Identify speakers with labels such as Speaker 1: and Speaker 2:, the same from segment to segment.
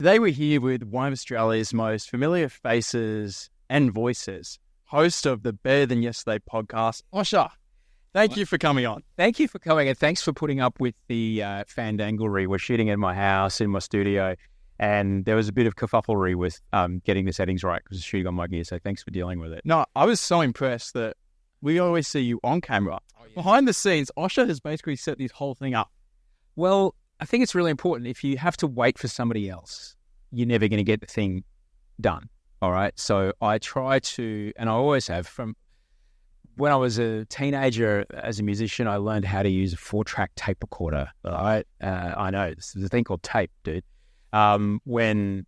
Speaker 1: Today we're here with one of Australia's most familiar faces and voices, host of the Better Than Yesterday podcast, Osher. Thank you for coming on.
Speaker 2: Thank you for coming, and thanks for putting up with the fandanglery. We're shooting in my house, in my studio, and there was a bit of kerfufflery with getting the settings right because it's shooting on my gear, so thanks for dealing with it.
Speaker 1: No, I was so impressed that we always see you on camera. Oh, yeah. Behind the scenes, Osher has basically set this whole thing up.
Speaker 2: Well, I think it's really important. If you have to wait for somebody else, you're never going to get the thing done, all right? So I try to, and I always have, from when I was a teenager as a musician, I learned how to use a 4-track tape recorder, all right? I know, this is a thing called tape, dude. Then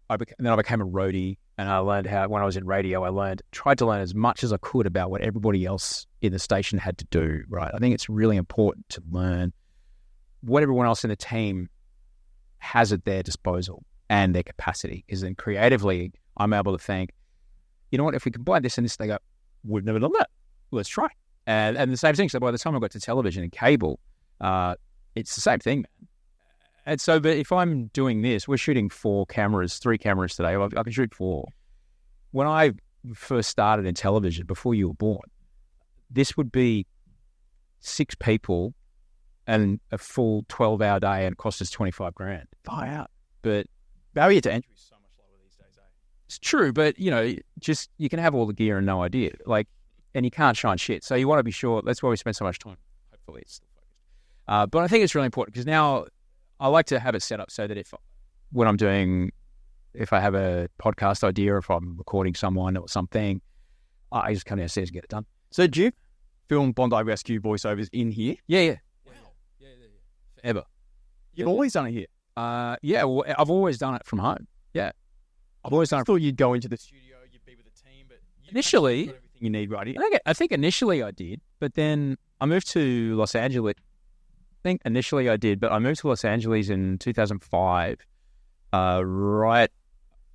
Speaker 2: I became a roadie, and I learned how, when I was in radio, tried to learn as much as I could about what everybody else in the station had to do, right? I think it's really important to learn what everyone else in the team has at their disposal and their capacity. Because then creatively, I'm able to think, you know what, if we combine this and this, they go, we've never done that. Let's try. And the same thing. So by the time I got to television and cable, it's the same thing, man. And so, but if I'm doing this, we're shooting 3 cameras today. I can shoot 4. When I first started in television, before you were born, this would be 6 people and a full 12-hour day, and it cost us $25,000.
Speaker 1: Far out.
Speaker 2: But
Speaker 1: barrier to entry is so much lower these days, eh?
Speaker 2: It's true, but you can have all the gear and no idea, and you can't shine shit. So you want to be sure. That's why we spend so much time. Hopefully, it's still focused. But I think it's really important because now I like to have it set up so that if I have a podcast idea, or if I'm recording someone or something, I just come downstairs and get it done.
Speaker 1: So do you film Bondi Rescue voiceovers in here?
Speaker 2: Yeah.
Speaker 1: Wow.
Speaker 2: Yeah. Forever.
Speaker 1: You've always done it here?
Speaker 2: Yeah, well, I've always done it from home. Yeah. I've always done it.
Speaker 1: I thought you'd go into the studio, you'd be with the team, but
Speaker 2: initially,
Speaker 1: got everything you need right here.
Speaker 2: I think initially I did, but then I moved to Los Angeles. I think initially I did, but I moved to Los Angeles in 2005, right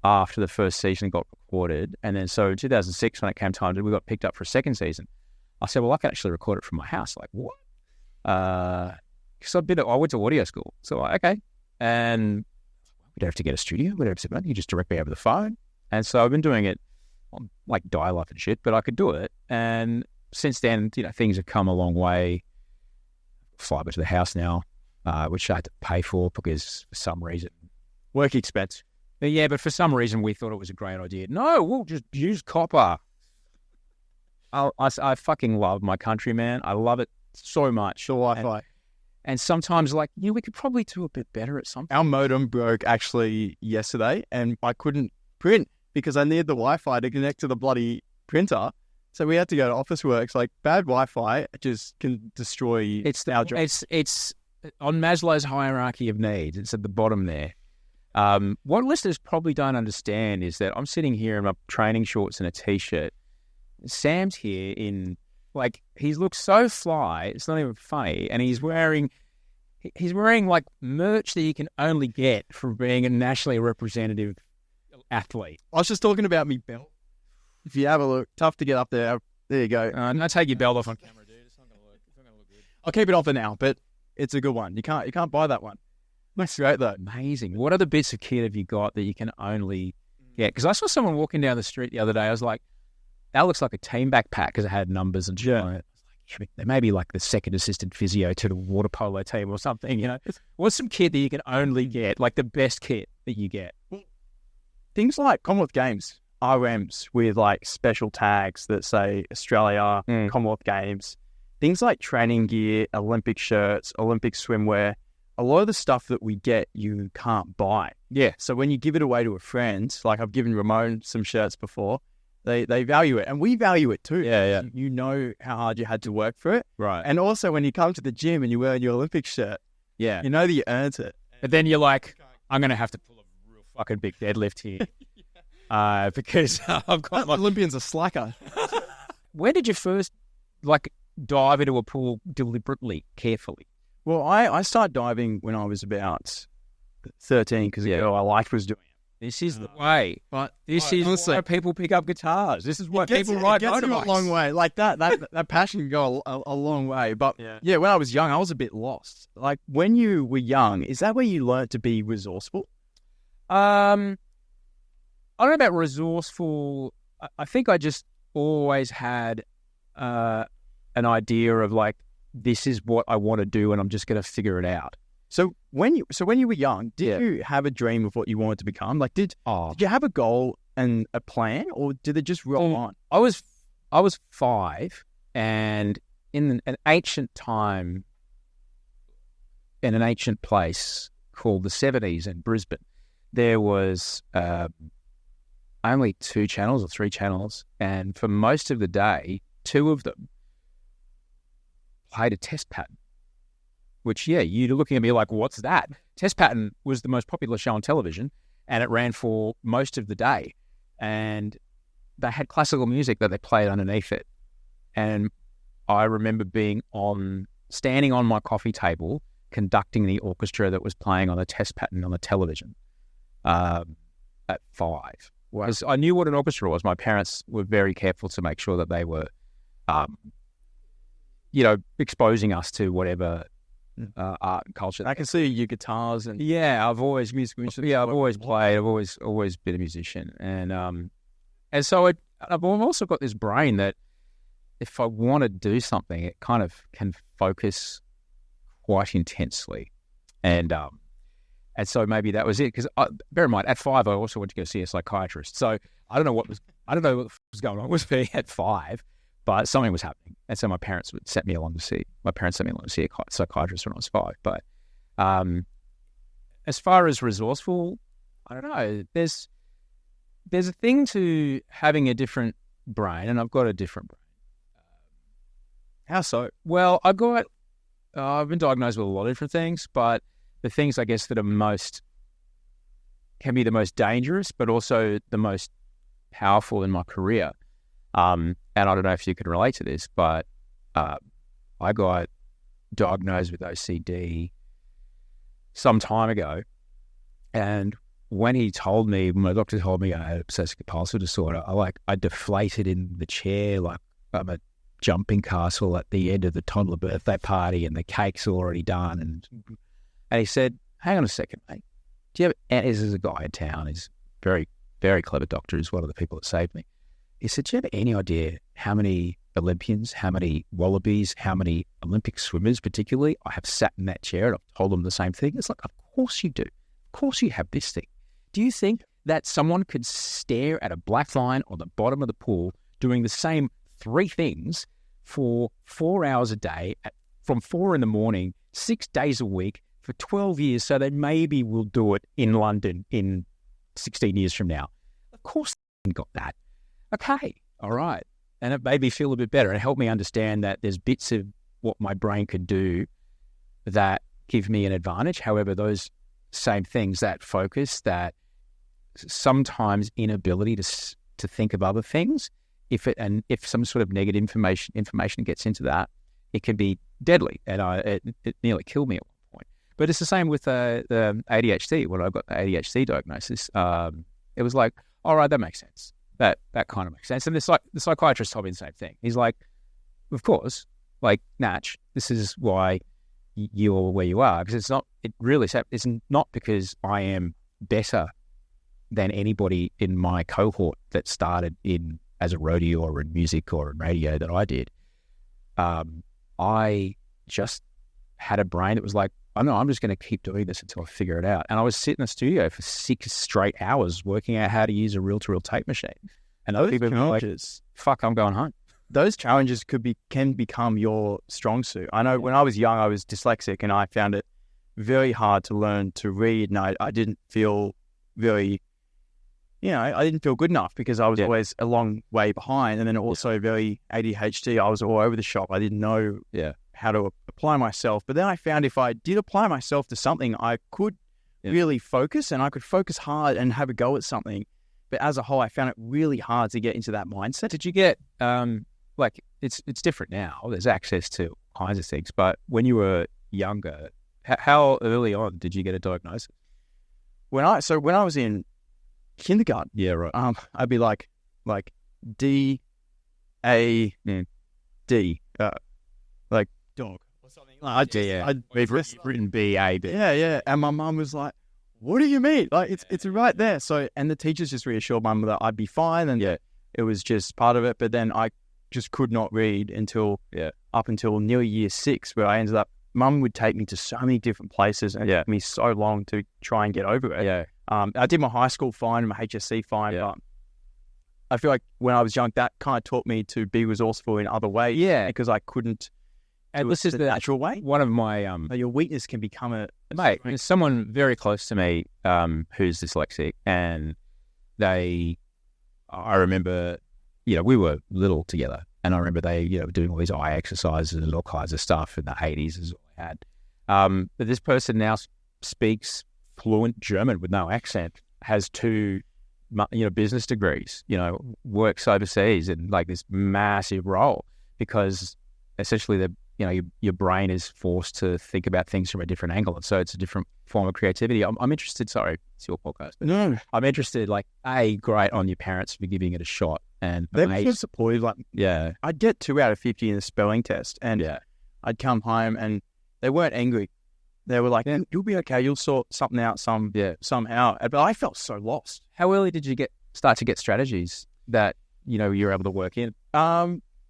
Speaker 2: after the first season got recorded. And then so in 2006, when it came time, we got picked up for a second season. I said, well, I can actually record it from my house. Like, what? Because I went to audio school. So, okay. And we don't have to get a studio. We don't have to sit down. You just direct me over the phone. And so I've been doing it on like dial-up and shit, but I could do it. And since then, things have come a long way. Fiber to the house now, which I had to pay for because for some reason,
Speaker 1: work expense.
Speaker 2: But for some reason we thought it was a great idea. No, we'll just use copper. I fucking love my country, man. I love it so much.
Speaker 1: The Wi-Fi.
Speaker 2: And sometimes we could probably do a bit better at something.
Speaker 1: Our modem broke actually yesterday and I couldn't print because I needed the Wi-Fi to connect to the bloody printer. So we had to go to Officeworks. Bad Wi-Fi just can destroy our job.
Speaker 2: It's on Maslow's hierarchy of needs. It's at the bottom there. What listeners probably don't understand is that I'm sitting here in my training shorts and a T-shirt. Sam's here in, he looks so fly, it's not even funny. And he's wearing merch that you can only get from being a nationally representative athlete.
Speaker 1: I was just talking about me belt. If you have a look, tough to get up there. There you go.
Speaker 2: No, take your belt off on camera, dude. It's not going to look. It's not going to look good.
Speaker 1: I'll keep it on for now, but it's a good one. You can't buy that one. That's great though.
Speaker 2: Amazing. What other bits of kit have you got that you can only get? Because I saw someone walking down the street the other day. I was like, that looks like a team backpack because it had numbers and shit on it. They may be like the second assistant physio to the water polo team or something. What's some kit that you can only get, like the best kit that you get?
Speaker 1: Things like Commonwealth Games. RMs with special tags that say Australia, Commonwealth Games, things like training gear, Olympic shirts, Olympic swimwear. A lot of the stuff that we get, you can't buy.
Speaker 2: Yeah.
Speaker 1: So when you give it away to a friend, I've given Ramon some shirts before, they value it. And we value it too.
Speaker 2: Yeah.
Speaker 1: You know how hard you had to work for it.
Speaker 2: Right.
Speaker 1: And also when you come to the gym and you wear your Olympic shirt,
Speaker 2: yeah,
Speaker 1: you know that you earned it.
Speaker 2: But then you're like, I'm going to have to pull a real fucking big deadlift here. Because I've got
Speaker 1: Olympians are slacker.
Speaker 2: When did you first dive into a pool deliberately, carefully?
Speaker 1: Well, I started diving when I was about 13 because the girl I liked was doing it.
Speaker 2: This is the way.
Speaker 1: But
Speaker 2: this is
Speaker 1: honestly,
Speaker 2: why people pick up guitars. This is why people ride motorbikes.
Speaker 1: It gets you a long way. That passion can go a long way. But yeah, when I was young, I was a bit lost. When you were young, is that where you learned to be resourceful?
Speaker 2: I don't know about resourceful. I think I just always had an idea of like, this is what I want to do, and I'm just going to figure it out.
Speaker 1: So when you were young, did you have a dream of what you wanted to become? Like, did you have a goal and a plan, or did it just roll on?
Speaker 2: I was 5, and in an ancient time, in an ancient place called the 70s in Brisbane, there was only 2 channels or 3 channels, and for most of the day, 2 of them played a test pattern, which, you're looking at me like, what's that? Test pattern was the most popular show on television, and it ran for most of the day, and they had classical music that they played underneath it. And I remember standing on my coffee table, conducting the orchestra that was playing on a test pattern on the television at 5. Because I knew what an orchestra was. My parents were very careful to make sure that they were, exposing us to whatever art and culture.
Speaker 1: I can see your guitars and
Speaker 2: I've always musical instruments. Yeah, I've always played. I've always been a musician, and so I've also got this brain that if I want to do something, it kind of can focus quite intensely, and so maybe that was it. Because bear in mind, at 5, I also went to go see a psychiatrist. So I don't know what was going on with me at 5, but something was happening, and so my parents sent me along to see a psychiatrist when I was 5. But as far as resourceful, I don't know. There's a thing to having a different brain, and I've got a different brain.
Speaker 1: How so?
Speaker 2: Well, I've been diagnosed with a lot of different things, but the things I guess that can be the most dangerous, but also the most powerful in my career. And I don't know if you can relate to this, but I got diagnosed with OCD some time ago, and when my doctor told me I had obsessive compulsive disorder, I deflated in the chair like I'm a jumping castle at the end of the toddler birthday party, and the cake's already done. And he said, "Hang on a second, mate. Do you have?" And this is a guy in town. He's very, very clever doctor. He's one of the people that saved me. He said, "Do you have any idea how many Olympians, how many wallabies, how many Olympic swimmers, particularly, I have sat in that chair and I've told them the same thing?" It's like, of course you do. Of course you have this thing. Do you think that someone could stare at a black line on the bottom of the pool doing the same 3 things for 4 hours a day, from 4 in the morning, 6 days a week, for 12 years, so they maybe will do it in London in 16 years from now? Of course they got that. Okay, all right. And it made me feel a bit better. It helped me understand that there's bits of what my brain could do that give me an advantage. However, those same things, that focus, that sometimes inability to think of other things, if some sort of negative information gets into that, it can be deadly. And it nearly killed me at one point. But it's the same with the ADHD. When I got the ADHD diagnosis, it was like, all right, that makes sense. That kind of makes sense. And the psychiatrist told me the same thing. He's like, of course, like, Natch, this is why you're where you are, because it's not because I am better than anybody in my cohort that started as a roadie or in music or in radio that I did. I just had a brain that was like, I know, I'm just going to keep doing this until I figure it out. And I was sitting in the studio for 6 straight hours working out how to use a reel-to-reel tape machine. And other people were like, fuck, I'm going home.
Speaker 1: Those challenges can become your strong suit. I know when I was young, I was dyslexic, and I found it very hard to learn to read. And I didn't feel very, I didn't feel good enough because I was always a long way behind. And then also very ADHD. I was all over the shop. I didn't know how to apply myself. But then I found if I did apply myself to something, I could really focus, and I could focus hard and have a go at something. But as a whole, I found it really hard to get into that mindset.
Speaker 2: Did you get, it's different now. There's access to all kinds of things. But when you were younger, how early on did you get a diagnosis?
Speaker 1: When I was in kindergarten, I'd be like D, A, D, like dog or something. I'd written B, A, B. Yeah. And my mum was like, what do you mean? Like, it's right there. So, and the teachers just reassured Mum that I'd be fine, and it was just part of it. But then I just could not read up until nearly year 6, where I ended up, Mum would take me to so many different places, and it took me so long to try and get over it. I did my high school fine and my HSC fine, but I feel like when I was young, that kind of taught me to be resourceful in other ways. Because I couldn't.
Speaker 2: And this is the
Speaker 1: natural way.
Speaker 2: One of my
Speaker 1: your weakness can become a
Speaker 2: mate. There's someone very close to me who's dyslexic, and I remember, we were little together, and I remember they, doing all these eye exercises and all kinds of stuff in the 80s is all I had. But this person now speaks fluent German with no accent, has 2, business degrees, works overseas in like this massive role, because essentially your brain is forced to think about things from a different angle. And so it's a different form of creativity. I'm interested, sorry, it's your podcast. But
Speaker 1: no.
Speaker 2: I'm interested, great on your parents for giving it a shot. And
Speaker 1: they were so supportive. I'd get 2 out of 50 in the spelling test, and I'd come home and they weren't angry. They were like, you'll be okay, you'll sort something out somehow. But I felt so lost.
Speaker 2: How early did you start to get strategies that, you're able to work in?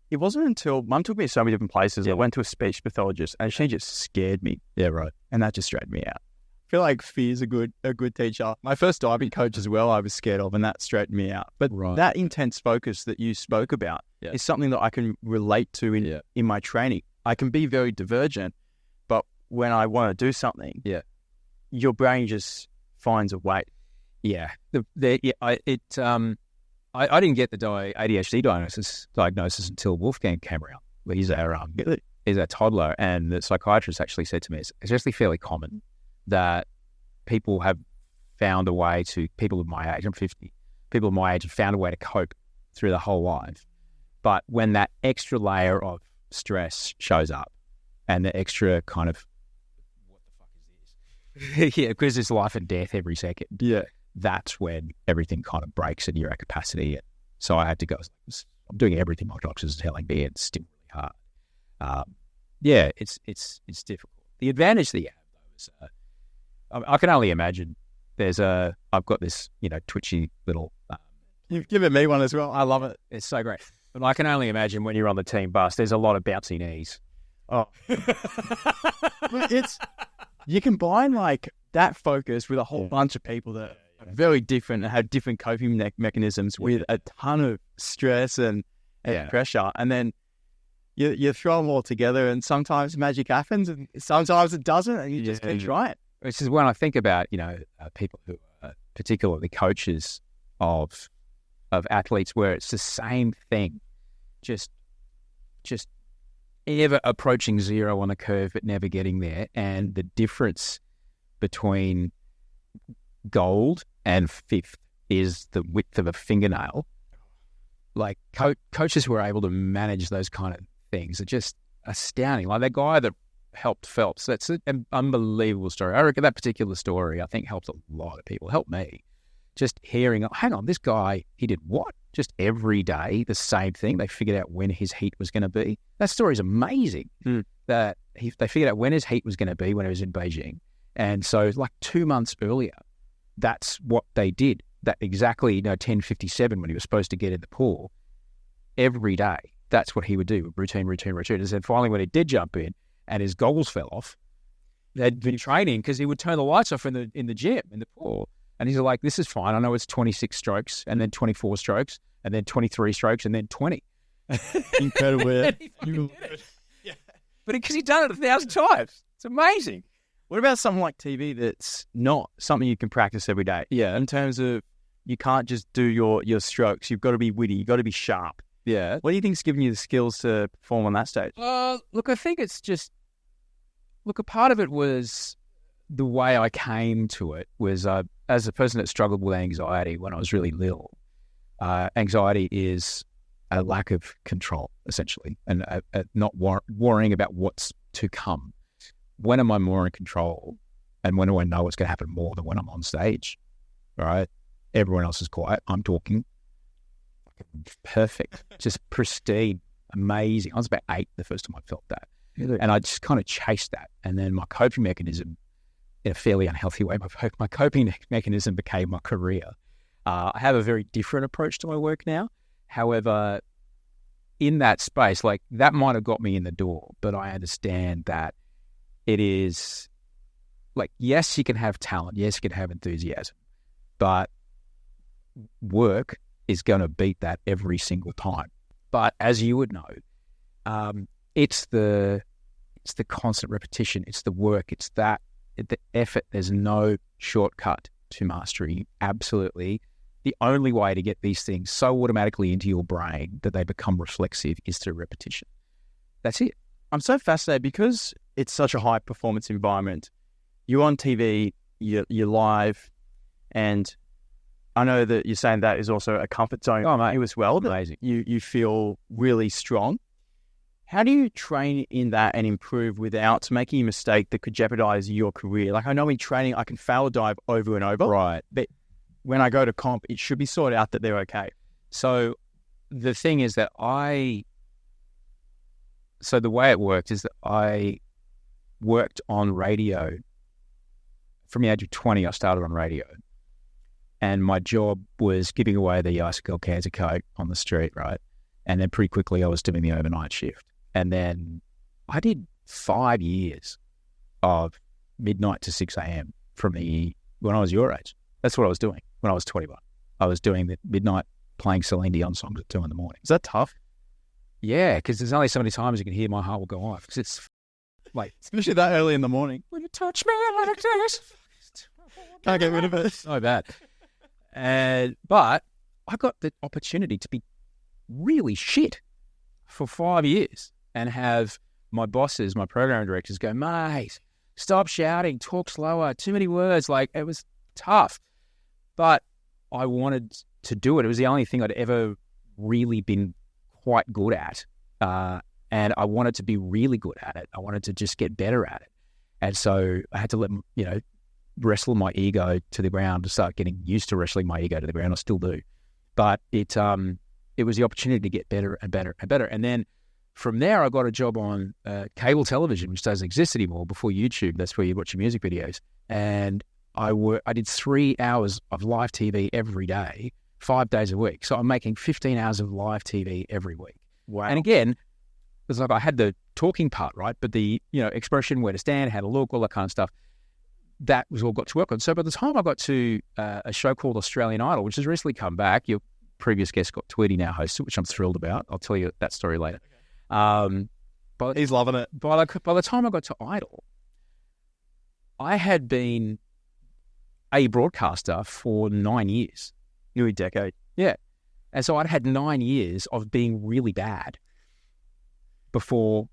Speaker 1: It wasn't until Mum took me to so many different places. I went to a speech pathologist, and she just scared me.
Speaker 2: Yeah, right.
Speaker 1: And that just straightened me out. I feel like fear's a good teacher. My first diving coach as well, I was scared of, and that straightened me out. But that intense focus that you spoke about is something that I can relate to in my training. I can be very divergent, but when I want to do something, your brain just finds a way.
Speaker 2: Yeah. I didn't get the ADHD diagnosis until Wolfgang came around. He's our toddler, and the psychiatrist actually said to me, it's actually fairly common that people have found a way to, people of my age, I'm 50, people of my age have found a way to cope through the whole life. But when that extra layer of stress shows up, and the extra kind of, what the fuck is this? Because it's life and death every second. That's when everything kind of breaks in your capacity. And so I had to go, I'm doing everything my doctors are telling me, it's still really hard. It's difficult. The advantage that you have, though, is I can only imagine I've got this, twitchy little...
Speaker 1: You've given me one as well. I love it.
Speaker 2: It's so great. But I can only imagine when you're on the team bus, there's a lot of bouncy knees.
Speaker 1: Oh. You combine that focus with a whole bunch of people that are very different and have different coping mechanisms with a ton of stress and pressure, and then you throw them all together, and sometimes magic happens and sometimes it doesn't, and you just keep trying.
Speaker 2: Which is when I think about people who are particularly coaches of athletes, where it's the same thing, just ever approaching zero on a curve but never getting there, and the difference between gold and fifth is the width of a fingernail. Like coaches who are able to manage those kind of things are just astounding. Like that guy that helped Phelps, that's an unbelievable story. I reckon that particular story, I think, helped a lot of people. Helped me. Just hearing, hang on, this guy, he did what? Just every day, the same thing. They figured out when his heat was going to be. That story is amazing. That they figured out when his heat was going to be when he was in Beijing. And so 2 months earlier, that's what they did. That exactly, 10:57 when he was supposed to get in the pool, every day, that's what he would do, routine. And then finally when he did jump in and his goggles fell off, they'd been training because he would turn the lights off in the gym, in the pool. And he's like, this is fine. I know it's 26 strokes and then 24 strokes and then 23 strokes and then 20.
Speaker 1: Incredible.
Speaker 2: Yeah. But because he'd done it 1,000 times. It's amazing.
Speaker 1: What about something like TV that's not something you can practice every day?
Speaker 2: Yeah.
Speaker 1: In terms of you can't just do your strokes. You've got to be witty. You've got to be sharp.
Speaker 2: Yeah.
Speaker 1: What do you think's giving you the skills to perform on that stage?
Speaker 2: Look, I think it's just... Look, a part of it was the way I came to it was as a person that struggled with anxiety when I was really little. Anxiety is a lack of control, essentially, and not worrying about what's to come. When am I more in control, and when do I know what's going to happen more than when I'm on stage? Right? Everyone else is quiet. I'm talking. Perfect. Just pristine. Amazing. I was about 8 the first time I felt that. Really? And I just kind of chased that. And then my coping mechanism in a fairly unhealthy way. My coping mechanism became my career. I have a very different approach to my work now. However, in that space, like that might have got me in the door, but I understand that it is like, yes, you can have talent. Yes, you can have enthusiasm, but work is going to beat that every single time. But as you would know, it's the constant repetition. It's the work. It's the effort. There's no shortcut to mastery. Absolutely. The only way to get these things so automatically into your brain that they become reflexive is through repetition. That's it.
Speaker 1: I'm so fascinated because it's such a high performance environment. You're on TV, you're live, and I know that you're saying that is also a comfort zone for you as well.
Speaker 2: Amazing.
Speaker 1: You feel really strong. How do you train in that and improve without making a mistake that could jeopardize your career? Like I know in training, I can fail a dive over and over.
Speaker 2: Right.
Speaker 1: But when I go to comp, it should be sorted out that they're okay.
Speaker 2: So the thing is that so the way it worked is that I worked on radio. From the age of 20, I started on radio. And my job was giving away the icicle cans of Coke on the street, right? And then pretty quickly I was doing the overnight shift. And then I did 5 years of midnight to 6 a.m. when I was your age. That's what I was doing when I was 21. I was doing the midnight playing Celine Dion songs at 2 a.m.
Speaker 1: Is that tough?
Speaker 2: Yeah, because there's only so many times you can hear My Heart Will Go On. Because it's like...
Speaker 1: Especially that early in the morning.
Speaker 2: When you touch me like this...
Speaker 1: Can't get rid of it.
Speaker 2: So bad. But I got the opportunity to be really shit for 5 years and have my bosses, my program directors go, mate, stop shouting, talk slower, too many words. Like, it was tough. But I wanted to do it. It was the only thing I'd ever really been quite good at. And I wanted to be really good at it. I wanted to just get better at it. And so I had to wrestle my ego to the ground to start getting used to wrestling my ego to the ground. I still do. But it was the opportunity to get better and better and better. And then from there, I got a job on cable television, which doesn't exist anymore, before YouTube. That's where you watch your music videos. And I did 3 hours of live TV every day, 5 days a week. So I'm making 15 hours of live TV every week.
Speaker 1: Wow.
Speaker 2: And again, it was like I had the talking part, right? But the expression, where to stand, how to look, all that kind of stuff, that was all got to work on. So by the time I got to a show called Australian Idol, which has recently come back, your previous guest Scott Tweedy now hosts it, which I'm thrilled about. I'll tell you that story later.
Speaker 1: Okay. But he's loving it.
Speaker 2: By the time I got to Idol, I had been a broadcaster for 9 years.
Speaker 1: Nearly a decade.
Speaker 2: Yeah. And so I'd had 9 years of being really bad before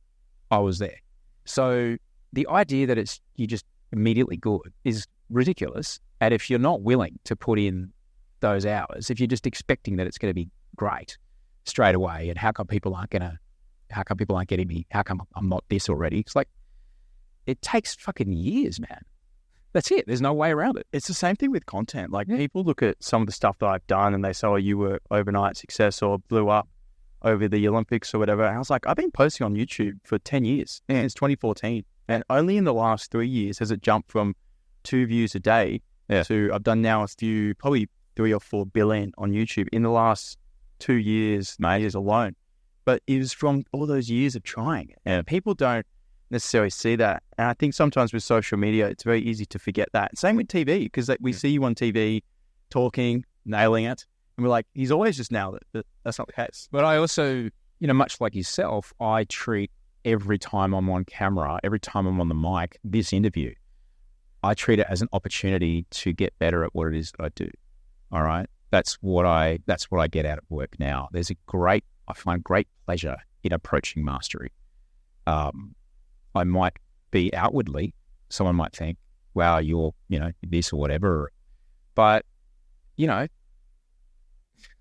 Speaker 2: I was there. So the idea that you're just immediately good is ridiculous. And if you're not willing to put in those hours, if you're just expecting that it's going to be great straight away, and how come people aren't getting me? How come I'm not this already? It's like, it takes fucking years, man. That's it. There's no way around it.
Speaker 1: It's the same thing with content. Like, people look at some of the stuff that I've done and they say, oh, you were overnight success or blew up over the Olympics or whatever. And I was like, I've been posting on YouTube for 10 years, since 2014. And only in the last 3 years has it jumped from 2 views a day to, I've done now probably 3 or 4 billion on YouTube in the last 2 years, years alone. But it was from all those years of trying it. And people don't necessarily see that. And I think sometimes with social media, it's very easy to forget that. Same with TV, because we see you on TV talking, nailing it. And we're like, he's always just nailed it. But that's not the case.
Speaker 2: But I also, much like yourself, I treat every time I'm on camera, every time I'm on the mic, this interview, I treat it as an opportunity to get better at what it is that I do. All right. That's what I get out of work now. I find great pleasure in approaching mastery. I might be outwardly, someone might think, wow, you're, this or whatever. But,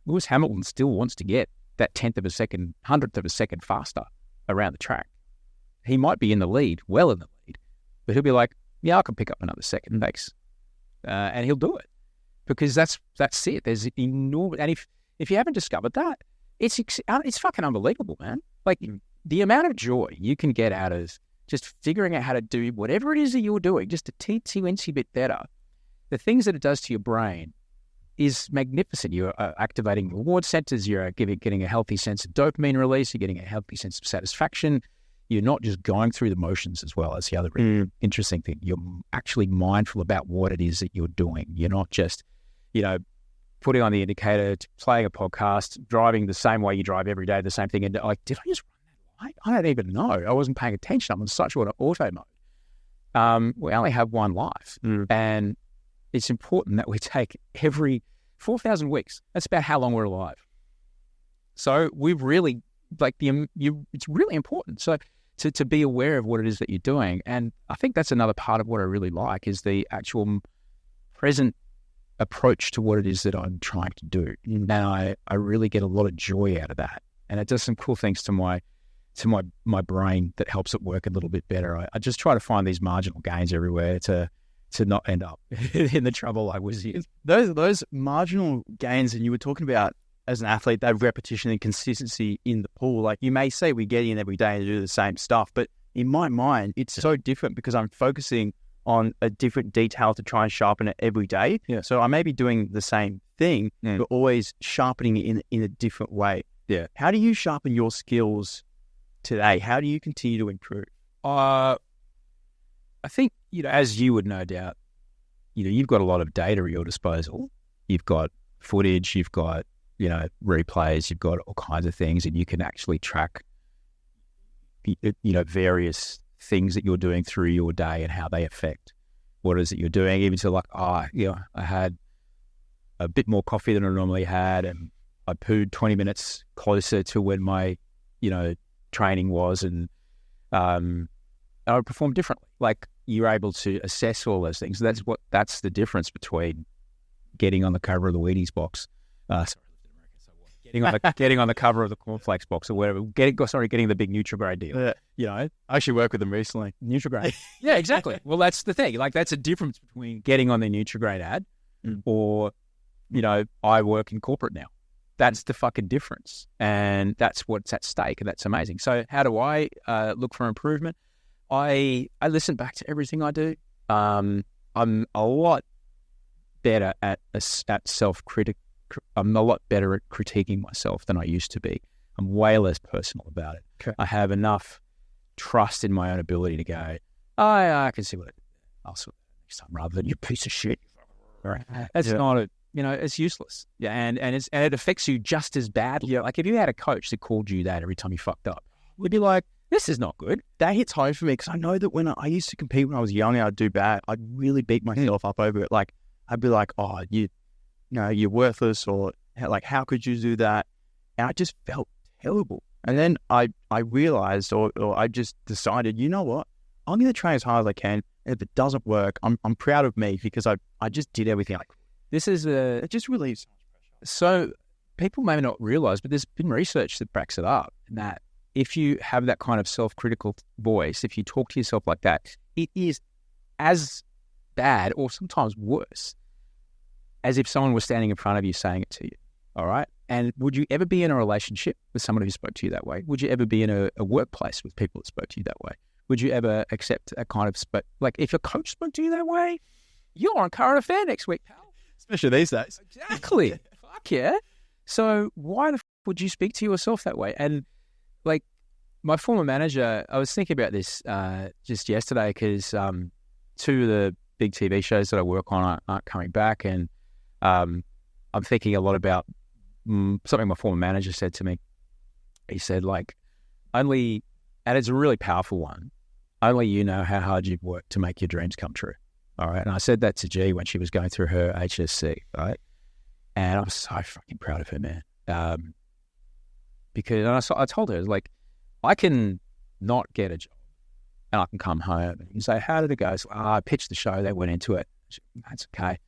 Speaker 2: Lewis Hamilton still wants to get that 10th of a second, 100th of a second faster around the track. He might be in the lead, well in the lead, but he'll be like, yeah, I can pick up another second, thanks. And he'll do it because that's it. There's enormous, and if you haven't discovered that, it's fucking unbelievable, man. Like, the amount of joy you can get out of just figuring out how to do whatever it is that you're doing, just a teensy bit better, the things that it does to your brain is magnificent. You're activating reward centers. You're getting a healthy sense of dopamine release. You're getting a healthy sense of satisfaction. You're not just going through the motions as well. That's the other really interesting thing. You're actually mindful about what it is that you're doing. You're not just, putting on the indicator, playing a podcast, driving the same way you drive every day, the same thing. And like, did I just run that light? I don't even know. I wasn't paying attention. I'm in such auto mode. We only have one life. And it's important that we take every 4,000 weeks. That's about how long we're alive. So we've really, it's really important. So to be aware of what it is that you're doing. And I think that's another part of what I really like is the actual present approach to what it is that I'm trying to do. Now I really get a lot of joy out of that. And it does some cool things to my brain that helps it work a little bit better. I just try to find these marginal gains everywhere to not end up in the trouble I was in.
Speaker 1: Those marginal gains, and you were talking about as an athlete, that repetition and consistency in the pool. Like you may say we get in every day and do the same stuff, but in my mind, it's so different because I'm focusing on a different detail to try and sharpen it every day.
Speaker 2: Yeah.
Speaker 1: So I may be doing the same thing, but always sharpening it in a different way.
Speaker 2: Yeah.
Speaker 1: How do you sharpen your skills today? How do you continue to improve?
Speaker 2: I think, as you would no doubt, you've got a lot of data at your disposal. You've got footage, you've got, replays, you've got all kinds of things, and you can actually track, various things that you're doing through your day and how they affect what it is that you're doing. Even to like, I had a bit more coffee than I normally had, and I pooed 20 minutes closer to when my, training was, and I would perform differently. Like you're able to assess all those things. That's the difference between getting on the cover of the Wheaties box. Getting on the cover of the cornflakes box or whatever. Getting the big Nutrigrade deal.
Speaker 1: I actually worked with them recently.
Speaker 2: Nutrigrade. Yeah, exactly. Well, that's the thing. Like that's a difference between getting on the Nutrigrade ad or, I work in corporate now. That's the fucking difference. And that's what's at stake. And that's amazing. So how do I look for improvement? I listen back to everything I do. I'm a lot better at self-critic. I'm a lot better at critiquing myself than I used to be. I'm way less personal about it.
Speaker 1: Okay.
Speaker 2: I have enough trust in my own ability to go, I can see I'll sort it next time rather than you piece of shit. Right. That's not it's useless. Yeah, and it affects you just as badly. Yeah. Like if you had a coach that called you that every time you fucked up, we'd be like, this is not good.
Speaker 1: That hits home for me because I know that when I used to compete when I was young and I'd do bad, I'd really beat myself up over it. Like I'd be like, oh, you're worthless, or like, how could you do that? And I just felt terrible. And then I realized, or I just decided, you know what? I'm going to try as hard as I can. And if it doesn't work, I'm proud of me because I just did everything I could.
Speaker 2: It
Speaker 1: just relieves so much pressure.
Speaker 2: So people may not realize, but there's been research that backs it up, that if you have that kind of self-critical voice, if you talk to yourself like that, it is as bad or sometimes worse as if someone was standing in front of you saying it to you, all right? And would you ever be in a relationship with someone who spoke to you that way? Would you ever be in a workplace with people that spoke to you that way? Would you ever accept a kind of like if your coach spoke to you that way, you're on current affair next week, pal.
Speaker 1: Especially these days.
Speaker 2: Exactly. Fuck yeah. So why the would you speak to yourself that way? And like my former manager, I was thinking about this just yesterday because two of the big TV shows that I work on aren't coming back, and I'm thinking a lot about something my former manager said to me. He said, like, and it's a really powerful one, only you know how hard you've worked to make your dreams come true. All right. And I said that to G when she was going through her HSC, right? And I'm so fucking proud of her, man. Because I told her, like, I can not get a job and I can come home and say, how did it go? So, I pitched the show, they went into it. That's okay.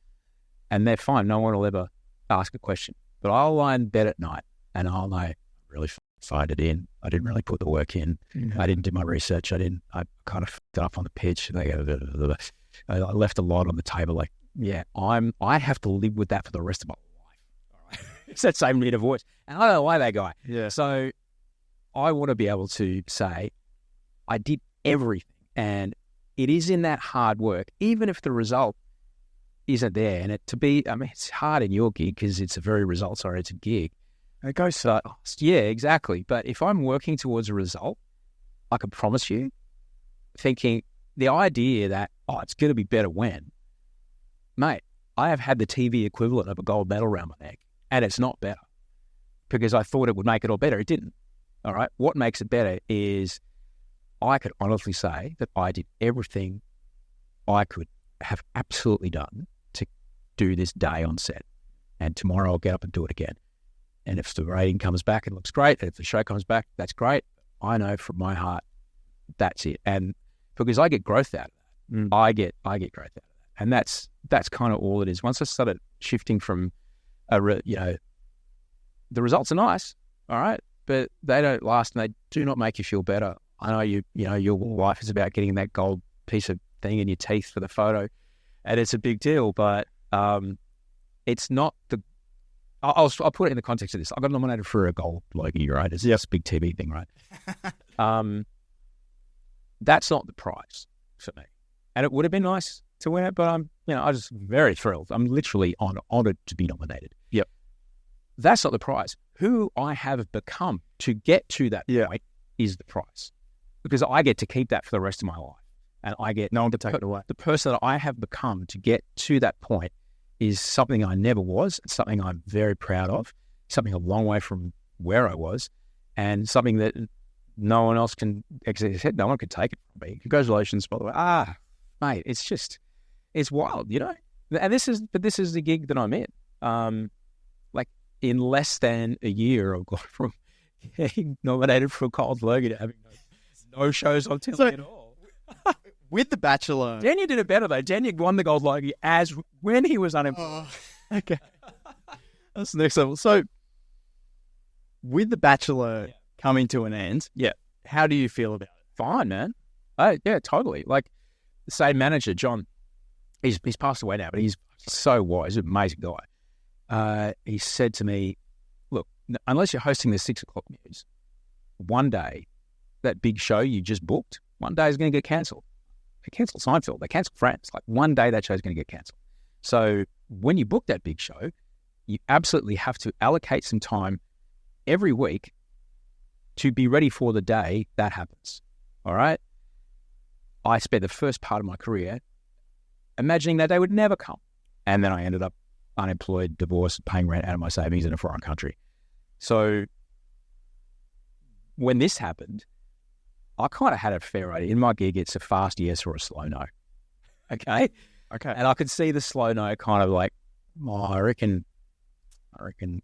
Speaker 2: And they're fine. No one will ever ask a question. But I'll lie in bed at night and I'll know, really fired it in. I didn't really put the work in. Mm-hmm. I didn't do my research. I kind of fucked up on the pitch. I left a lot on the table. Like, yeah, I have to live with that for the rest of my life. All right. It's that same bit of voice. And I don't know why that guy.
Speaker 1: Yeah.
Speaker 2: So I want to be able to say, I did everything. And it is in that hard work, even if the result isn't there. And it's hard in your gig because it's a very results-oriented gig.
Speaker 1: It goes fast.
Speaker 2: Yeah, exactly. But if I'm working towards a result, I can promise you, thinking the idea that, it's going to be better when, mate, I have had the TV equivalent of a gold medal around my neck, and it's not better because I thought it would make it all better. It didn't. All right. What makes it better is I could honestly say that I did everything I could have absolutely done to do this day on set. And tomorrow I'll get up and do it again. And if the rating comes back, it looks great. And if the show comes back, that's great. I know from my heart, that's it. And because I get growth out of that, I get growth out of that. And that's kind of all it is. Once I started shifting from, the results are nice, all right, but they don't last and they do not make you feel better. I know your life is about getting that gold piece of thing in your teeth for the photo, and it's a big deal, but it's not the. I'll put it in the context of this. I got nominated for a gold Logie, right? It's just a big TV thing, right? That's not the prize for me, and it would have been nice to win it, but I'm just very thrilled. I'm literally honored to be nominated.
Speaker 1: Yep.
Speaker 2: That's not the prize. Who I have become to get to that point is the prize, because I get to keep that for the rest of my life, and I get
Speaker 1: no one can take it away.
Speaker 2: The person that I have become to get to that point is something I never was, something I'm very proud of, something a long way from where I was, and something that no one else can. No one can take it from me.
Speaker 1: Congratulations, by the way.
Speaker 2: Mate, it's wild, And this is the gig that I'm in. In less than a year, I've gone from getting nominated for a gold Logie to having no shows on TV at all.
Speaker 1: With The Bachelor,
Speaker 2: Daniel did it better though. Daniel won the gold Logie as when he was unemployed.
Speaker 1: Okay, that's the next level. So, with The Bachelor coming to an end, how do you feel about it?
Speaker 2: Fine, man. Yeah, totally. Like the same manager, John. He's passed away now, but he's so wise, an amazing guy. He said to me, look, unless you're hosting the 6 o'clock news, one day, that big show you just booked, one day is going to get cancelled. They cancelled Seinfeld. They cancelled Friends. Like one day that show's going to get cancelled. So when you book that big show, you absolutely have to allocate some time every week to be ready for the day that happens. All right? I spent the first part of my career imagining that day would never come. And then I ended up unemployed, divorced, paying rent out of my savings in a foreign country. So when this happened, I kind of had a fair idea. In my gig, it's a fast yes or a slow no. Okay. And I could see the slow no kind of like, I reckon,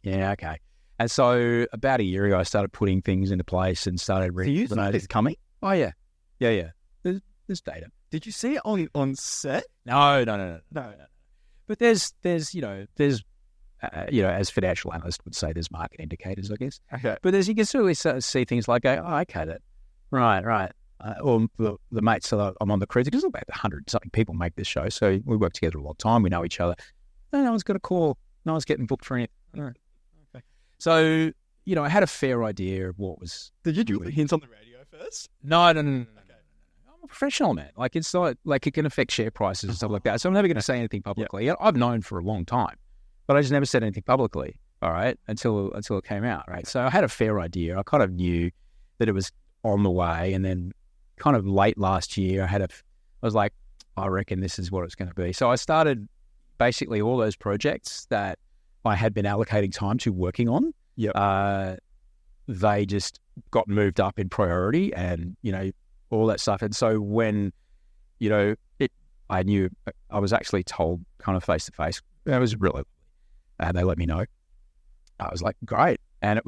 Speaker 2: yeah, okay. And so about a year ago, I started putting things into place and started reading.
Speaker 1: Do you think it's coming?
Speaker 2: Oh, yeah. Yeah. There's data.
Speaker 1: Did you see it on set?
Speaker 2: No. But there's as financial analysts would say, there's market indicators, I guess.
Speaker 1: Okay.
Speaker 2: But you can certainly see things like, okay, that right. Or the mates that I'm on the cruise, because about 100-something people make this show, so we work together a lot of time. We know each other. No one's got a call. No one's getting booked for anything. Right. Okay. So I had a fair idea of what was.
Speaker 1: Did you do the hints on the radio first?
Speaker 2: No. Okay. I'm a professional, man. Like it's not like it can affect share prices and stuff like that. So I'm never going to say anything publicly. Yep. I've known for a long time, but I just never said anything publicly. All right, until it came out. Right. So I had a fair idea. I kind of knew that it was on the way, and then kind of late last year, I was like, I reckon this is what it's going to be. So I started basically all those projects that I had been allocating time to working on.
Speaker 1: Yeah.
Speaker 2: They just got moved up in priority, and all that stuff. And so when I knew, I was actually told kind of face to face. It was really, and they let me know. I was like, great. And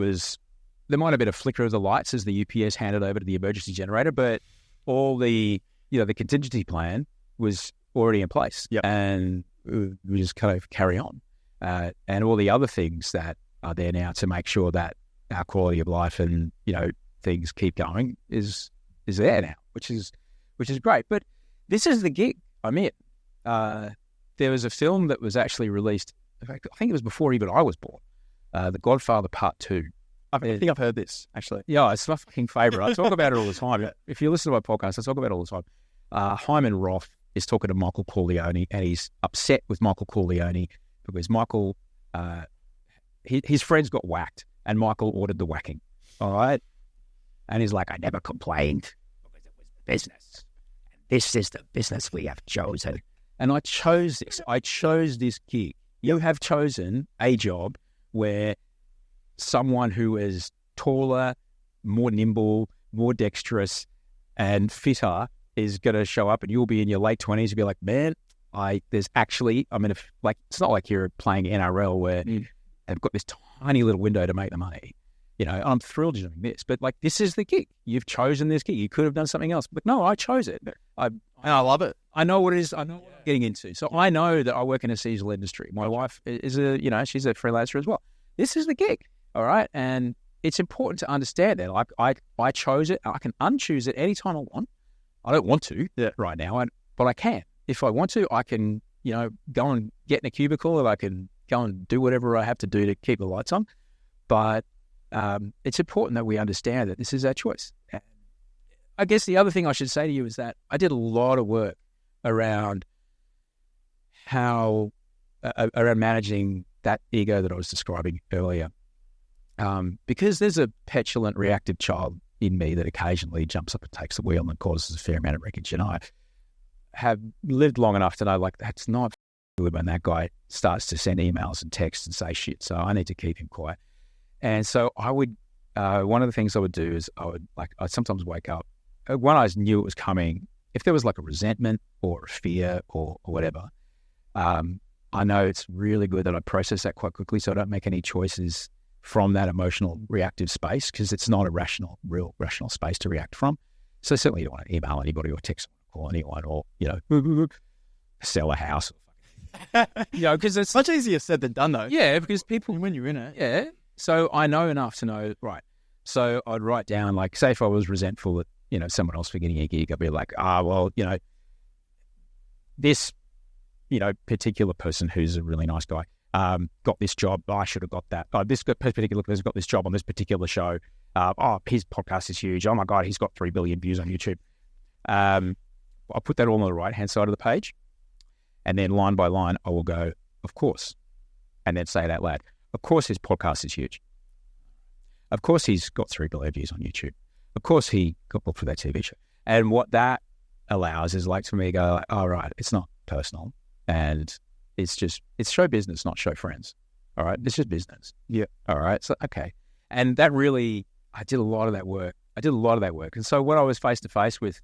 Speaker 2: there might have been a flicker of the lights as the UPS handed over to the emergency generator, but all the contingency plan was already in place.
Speaker 1: Yep.
Speaker 2: And we just kind of carry on. And all the other things that are there now to make sure that our quality of life and, things keep going is there now, which is great. But this is the gig I'm in. There was a film that was actually released, in fact, I think it was before even I was born, The Godfather Part 2.
Speaker 1: I think I've heard this, actually.
Speaker 2: Yeah, it's my fucking favourite. I talk about it all the time. If you listen to my podcast, I talk about it all the time. Hyman Roth is talking to Michael Corleone, and he's upset with Michael Corleone because Michael, his friends got whacked, and Michael ordered the whacking. All right? And he's like, I never complained because it was business. And this is the business we have chosen. And I chose this. I chose this gig. You have chosen a job where someone who is taller, more nimble, more dexterous, and fitter is going to show up, and you'll be in your late 20s and be like, man, it's not like you're playing NRL where they've got this tiny little window to make the money. You know, I'm thrilled you're doing this, but like, this is the gig. You've chosen this gig. You could have done something else, but no, I chose it.
Speaker 1: And I love it.
Speaker 2: I know what it is. I know what I'm getting into. So I know that I work in a seasonal industry. My wife is she's a freelancer as well. This is the gig. All right. And it's important to understand that. Like, I chose it. I can unchoose it anytime I want. I don't want to right now, but I can. If I want to, I can, go and get in a cubicle, and I can go and do whatever I have to do to keep the lights on. But it's important that we understand that this is our choice. And I guess the other thing I should say to you is that I did a lot of work around around managing that ego that I was describing earlier. Because there's a petulant, reactive child in me that occasionally jumps up and takes the wheel and causes a fair amount of wreckage. And I have lived long enough to know, like, that's not good when that guy starts to send emails and texts and say shit. So I need to keep him quiet. And so I would, one of the things I would do is I'd sometimes wake up when I knew it was coming. If there was like a resentment or a fear or whatever, I know it's really good that I process that quite quickly so I don't make any choices from that emotional reactive space, because it's not a real rational space to react from. So certainly you don't want to email anybody or text or call anyone or, sell a house. Because it's
Speaker 1: much easier said than done, though.
Speaker 2: Yeah, because people,
Speaker 1: when you're in it.
Speaker 2: Yeah. So I know enough to know, right. So I'd write down, like, say if I was resentful at, someone else for getting a gig, I'd be like, this, particular person who's a really nice guy, got this job. I should have got that. This particular person got this job on this particular show. His podcast is huge. Oh my God, he's got 3 billion views on YouTube. I'll put that all on the right-hand side of the page. And then line by line, I will go, of course. And then say it out loud. Of course, his podcast is huge. Of course, he's got 3 billion views on YouTube. Of course, he got booked for that TV show. And what that allows is, like, for me to go, like, all right, it's not personal. And it's show business, not show friends. All right. It's just business.
Speaker 1: Yeah.
Speaker 2: All right. So, okay. And that really, I did a lot of that work. And so when I was face to face with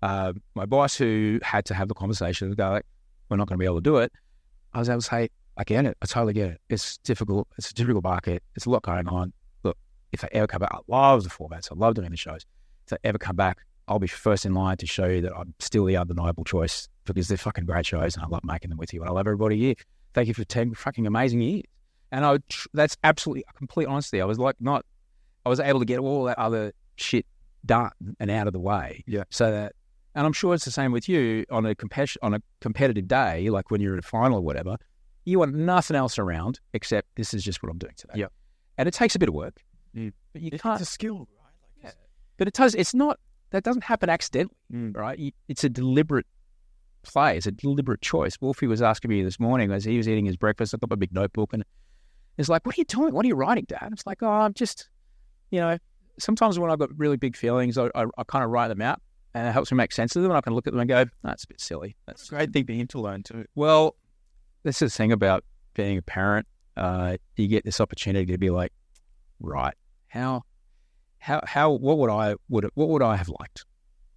Speaker 2: my boss, who had to have the conversation and go, like, we're not going to be able to do it, I was able to say, I get it. I totally get it. It's difficult. It's a difficult market. There's a lot going on. Look, if I ever come back, I love the formats. I love doing the shows. If I ever come back, I'll be first in line to show you that I'm still the undeniable choice, because they're fucking great shows and I love making them with you and I love everybody here. Thank you for 10 fucking amazing years. And that's absolutely complete honesty. I was able to get all that other shit done and out of the way.
Speaker 1: Yeah.
Speaker 2: So that, and I'm sure it's the same with you on a competitive day, like when you're at a final or whatever, you want nothing else around except this is just what I'm doing today.
Speaker 1: Yeah.
Speaker 2: And it takes a bit of work.
Speaker 1: Mm.
Speaker 2: But you can't.
Speaker 1: It's a skill, right?
Speaker 2: Yeah. But that doesn't happen accidentally, right? It's a deliberate play. It's a deliberate choice. Wolfie was asking me this morning as he was eating his breakfast. I got my big notebook and it's like, what are you doing? What are you writing, Dad? It's like, I'm just, sometimes when I've got really big feelings, I kind of write them out and it helps me make sense of them. And I can look at them and go, that's a bit silly. That's
Speaker 1: a great thing for him to learn too.
Speaker 2: Well, this is the thing about being a parent. You get this opportunity to be like, right, what would I have liked?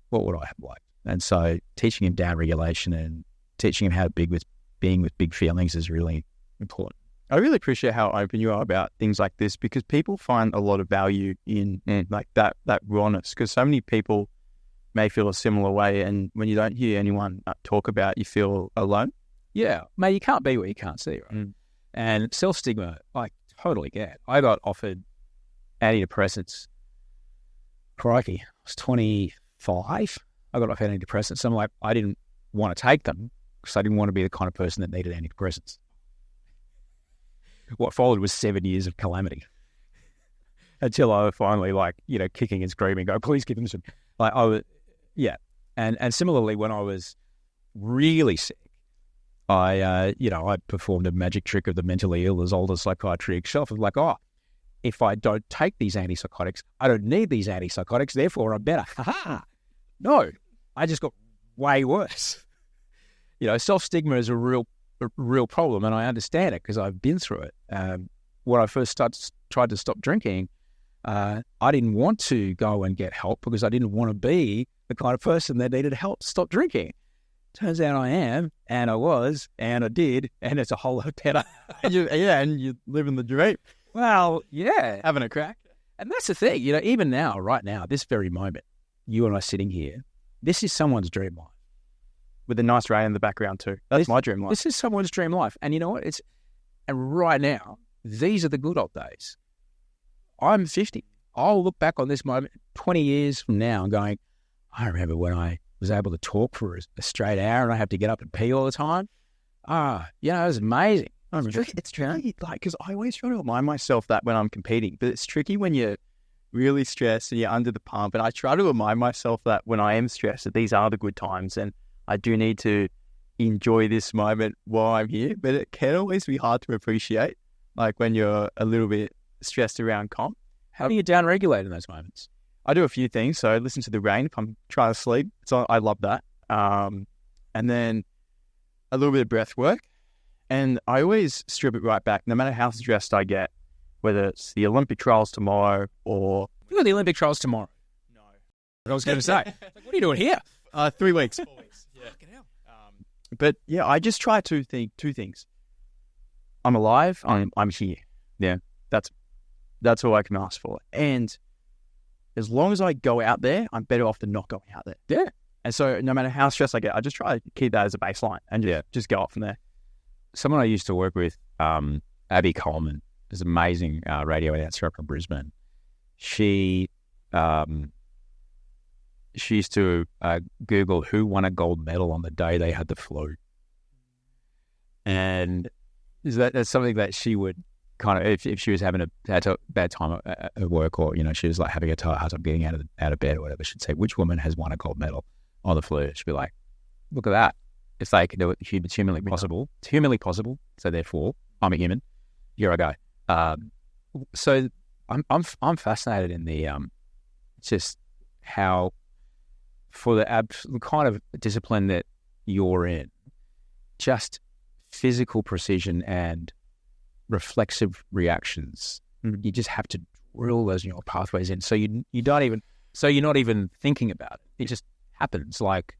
Speaker 2: What would I have liked? And so teaching him down regulation and teaching him how to being with big feelings is really important.
Speaker 1: I really appreciate how open you are about things like this, because people find a lot of value in like that rawness, because so many people may feel a similar way, and when you don't hear anyone talk about it, you feel alone.
Speaker 2: Yeah, mate, you can't be what you can't see, right? And self-stigma, I totally get. I got offered antidepressants. Crikey, I was 25. I got offered antidepressants. I'm like, I didn't want to take them because I didn't want to be the kind of person that needed antidepressants. What followed was 7 years of calamity. until I was finally like, kicking and screaming, go, please give him some. Like I was, yeah. And similarly, when I was really sick, I performed a magic trick of the mentally ill as old as psychiatry itself. Of like, if I don't take these antipsychotics, I don't need these antipsychotics, therefore I'm better. Ha-ha! No, I just got way worse. Self-stigma is a real problem, and I understand it because I've been through it. When I first tried to stop drinking, I didn't want to go and get help because I didn't want to be the kind of person that needed help to stop drinking. Turns out I am, and I was, and I did, and it's a whole lot better.
Speaker 1: and you're living the dream.
Speaker 2: Well, yeah.
Speaker 1: Having a crack.
Speaker 2: And that's the thing, even now, right now, this very moment, you and I sitting here, this is someone's dream life.
Speaker 1: With a nice rain in the background too. That's my dream life.
Speaker 2: This is someone's dream life. And you know what? And right now, these are the good old days. I'm 50. I'll look back on this moment 20 years from now and going, I remember when I was able to talk for a straight hour and I have to get up and pee all the time. It was amazing.
Speaker 1: It's tricky, because I always try to remind myself that when I'm competing, but it's tricky when you're really stressed and you're under the pump. And I try to remind myself that when I am stressed, that these are the good times and I do need to enjoy this moment while I'm here. But it can always be hard to appreciate, like when you're a little bit stressed around comp.
Speaker 2: How do you downregulate in those moments?
Speaker 1: I do a few things. So I listen to the rain if I'm trying to sleep. So I love that. And then a little bit of breath work. And I always strip it right back, no matter how stressed I get, whether it's the Olympic trials tomorrow or...
Speaker 2: You got the Olympic trials tomorrow?
Speaker 1: No.
Speaker 2: What I was going to say. What are you doing here?
Speaker 1: 3 weeks. 4 weeks. Yeah. But yeah, I just try to think two things. I'm alive. I'm here. Yeah. That's all I can ask for. And as long as I go out there, I'm better off than not going out there.
Speaker 2: Yeah.
Speaker 1: And so no matter how stressed I get, I just try to keep that as a baseline and just go up from there.
Speaker 2: Someone I used to work with, Abby Coleman, is an amazing radio announcer up in Brisbane. She used to Google who won a gold medal on the day they had the flu. And that's something that she would kind of, if she was having a bad time at work, or she was like having a hard time getting out of bed or whatever, she'd say, which woman has won a gold medal on the flu? She'd be like, look at that. If they can do it, it's humanly possible. It's humanly possible. So therefore, I'm a human. Here I go. So I'm fascinated in the just how, for the kind of discipline that you're in, just physical precision and reflexive reactions. Mm-hmm. You just have to drill those neural pathways in. So you're not even thinking about it. It just happens. Like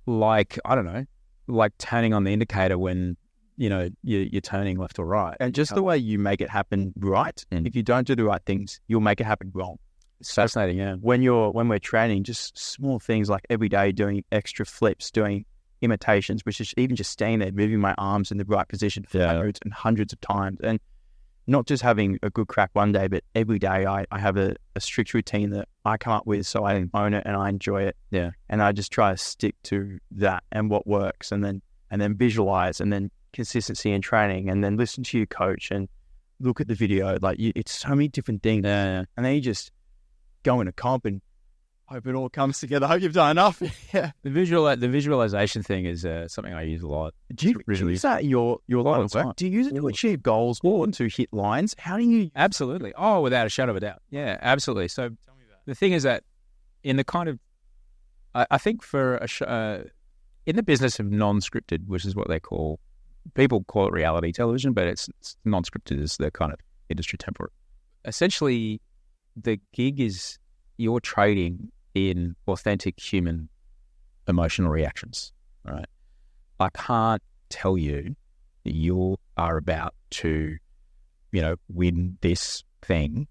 Speaker 2: I don't know. Like turning on the indicator when you're turning left or right,
Speaker 1: and just the way you make it happen right. If you don't do the right things, you'll make it happen wrong.
Speaker 2: It's fascinating, yeah.
Speaker 1: When we're training, just small things like every day doing extra flips, doing imitations, which is even just staying there, moving my arms in the right position for hundreds and hundreds of times, and not just having a good crack one day, but every day I have a strict routine that I come up with, so I own it and I enjoy it.
Speaker 2: Yeah.
Speaker 1: And I just try to stick to that and what works, and then visualize, and then consistency in training, and then listen to your coach and look at the video. It's so many different things.
Speaker 2: Yeah.
Speaker 1: And then you just go in a comp and hope it all comes together. Hope you've done enough. Yeah.
Speaker 2: The visualization thing is something I use a lot.
Speaker 1: Do you use that in your line of work? Do you use it to achieve goals or to hit lines? How do you?
Speaker 2: Absolutely. Oh, without a shadow of a doubt. Yeah, absolutely. So the thing is that in the kind of, I think for in the business of non-scripted, which is what people call it reality television, but it's non-scripted is the kind of industry template. Essentially, the gig is you're trading in authentic human emotional reactions, right? I can't tell you that you are about to, win this thing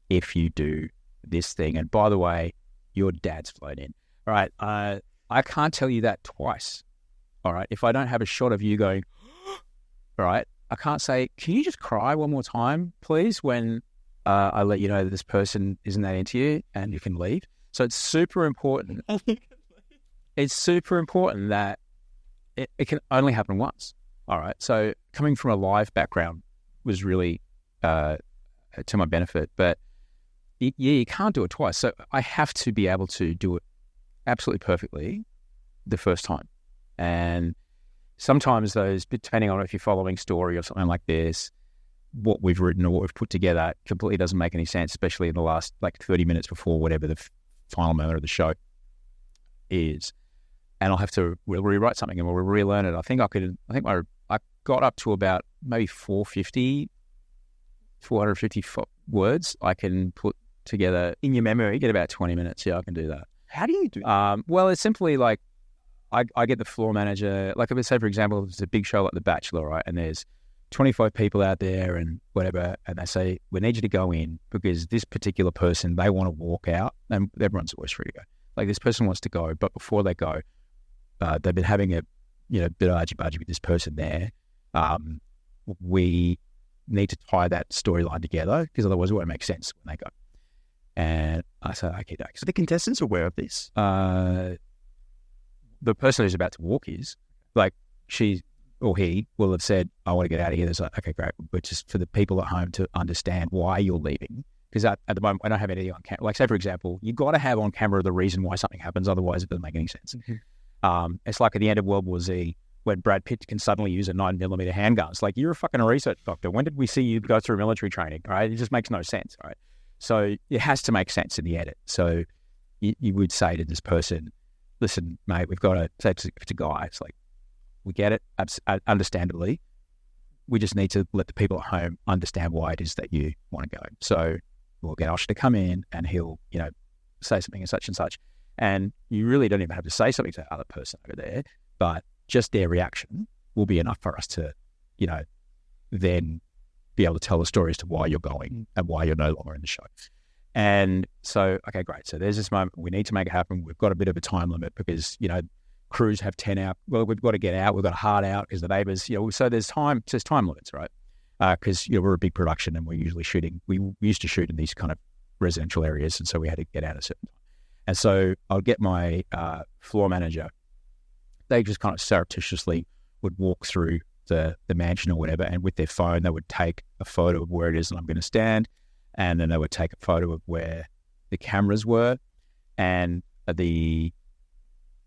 Speaker 2: if you do this thing. And by the way, your dad's flown in. All right, I can't tell you that twice. All right, if I don't have a shot of you going, all right, I can't say, can you just cry one more time, please, when I let you know that this person isn't that into you and you can leave. So it's super important. It's super important that it can only happen once. All right. So coming from a live background was really to my benefit. But you can't do it twice. So I have to be able to do it absolutely perfectly the first time. And sometimes those, depending on if you're following story or something like this, what we've written or what we've put together completely doesn't make any sense, especially in the last 30 minutes before whatever the final moment of the show is. And I'll have to rewrite something and we'll relearn it. I got up to about maybe 450 words I can put together in your memory. Get about 20 minutes. Yeah, I can do that.
Speaker 1: How do you do that?
Speaker 2: Well, it's simply like I get the floor manager. Like if it's, say, for example, it's a big show like The Bachelor, right? And there's 25 people out there and whatever, and they say, we need you to go in because this particular person, they want to walk out, and everyone's always free to go. Like this person wants to go, but before they go, they've been having a bit of argy-bargy with this person there. We need to tie that storyline together because otherwise it won't make sense when they go. And I said, okay,
Speaker 1: so the contestants are aware of this?
Speaker 2: The person who's about to walk is, like, she or he will have said, I want to get out of here. There's like, okay, great. But just for the people at home to understand why you're leaving. Because at the moment, I don't have anything on camera. Like, say, for example, you've got to have on camera the reason why something happens. Otherwise, it doesn't make any sense. Mm-hmm. It's like at the end of World War Z, when Brad Pitt can suddenly use a 9mm handgun. It's like, you're a fucking research doctor. When did we see you go through military training? Right? It just makes no sense. Right? So it has to make sense in the edit. So you would say to this person, listen, mate, we've got to say, if it's a guy, it's like, we get it, understandably. We just need to let the people at home understand why it is that you want to go. So we'll get Osher to come in and he'll, say something and such. And you really don't even have to say something to the other person over there, but just their reaction will be enough for us to, then be able to tell the story as to why you're going and why you're no longer in the show. And so, okay, great. So there's this moment. We need to make it happen. We've got a bit of a time limit because, crews have 10 hours. Well, we've got to get out. We've got a hard out because the neighbours, so there's time limits, right? Because, we're a big production and we used to shoot in these kind of residential areas. And so we had to get out at a certain time. And so I'll get my floor manager. They just kind of surreptitiously would walk through the mansion or whatever. And with their phone, they would take a photo of where it is that I'm going to stand. And then they would take a photo of where the cameras were. And the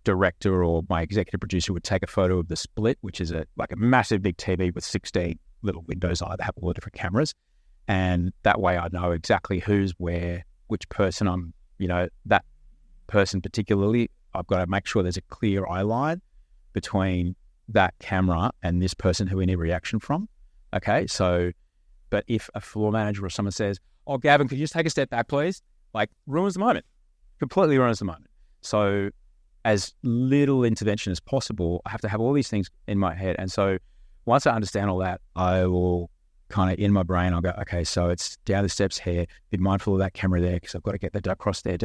Speaker 2: director or my executive producer would take a photo of the split, which is a massive big TV with 16 little windows on it that have all the different cameras. And that way I know exactly who's where, which person I'm, that person particularly, I've got to make sure there's a clear eye line between that camera and this person who we need reaction from. Okay, so, but if a floor manager or someone says, oh, Gavin, could you just take a step back, please? Ruins the moment. Completely ruins the moment. So as little intervention as possible, I have to have all these things in my head. And so once I understand all that, I will kind of in my brain, I'll go, okay, so it's down the steps here, be mindful of that camera there because I've got to get the across there,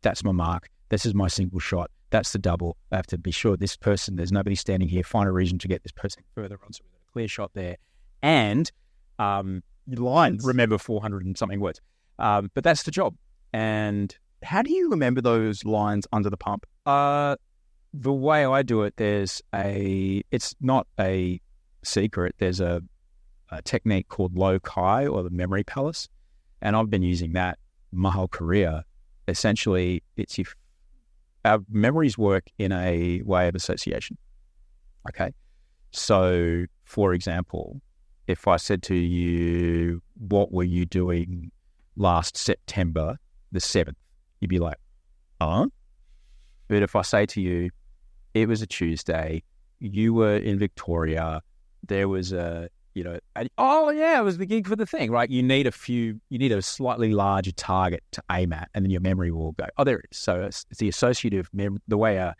Speaker 2: that's my mark. This is my single shot. That's the double. I have to be sure this person, there's nobody standing here, find a reason to get this person further on so we've got a clear shot there. And
Speaker 1: lines.
Speaker 2: Remember 400 and something words. But that's the job. And
Speaker 1: how do you remember those lines under the pump?
Speaker 2: The way I do it, it's not a secret. There's a technique called low-chi or the memory palace. And I've been using that my whole career. Essentially, it's if our memories work in a way of association. Okay. So, for example, if I said to you, what were you doing last September the 7th? You'd be like, huh? But if I say to you, it was a Tuesday, you were in Victoria, there was it was the gig for the thing, right? You need a slightly larger target to aim at, and then your memory will go, oh, there it is. So it's the associative memory, the way our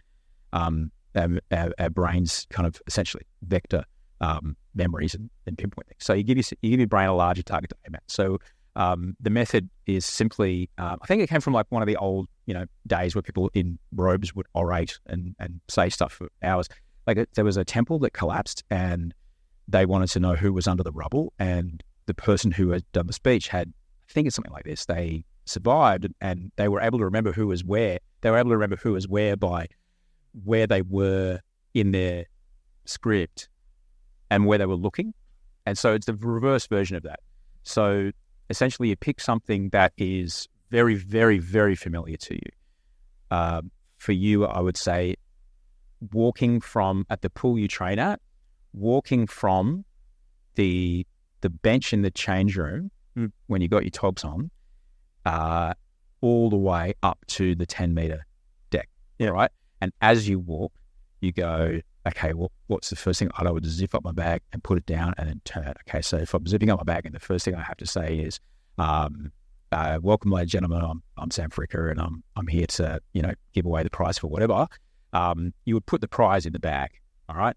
Speaker 2: brains kind of essentially vector memories and pinpoint things. So you give your brain a larger target to aim at. So the method is simply, I think it came from one of the old, days where people in robes would orate and say stuff for hours. There was a temple that collapsed and they wanted to know who was under the rubble, and the person who had done the speech had, I think it's something like this, they survived and they were able to remember who was where. They were able to remember who was where by where they were in their script and where they were looking. And so it's the reverse version of that. So essentially you pick something that is very, very, very familiar to you. For you, I would say walking from at the pool you train at, walking from the bench in the change room when you got your togs on, all the way up to the 10-meter deck, right? And as you walk, you go, okay, well, what's the first thing? I would zip up my bag and put it down and then turn. Okay, so if I'm zipping up my bag and the first thing I have to say is, welcome, ladies and gentlemen, I'm Sam Fricker and I'm here to, give away the prize for whatever. You would put the prize in the bag, all right,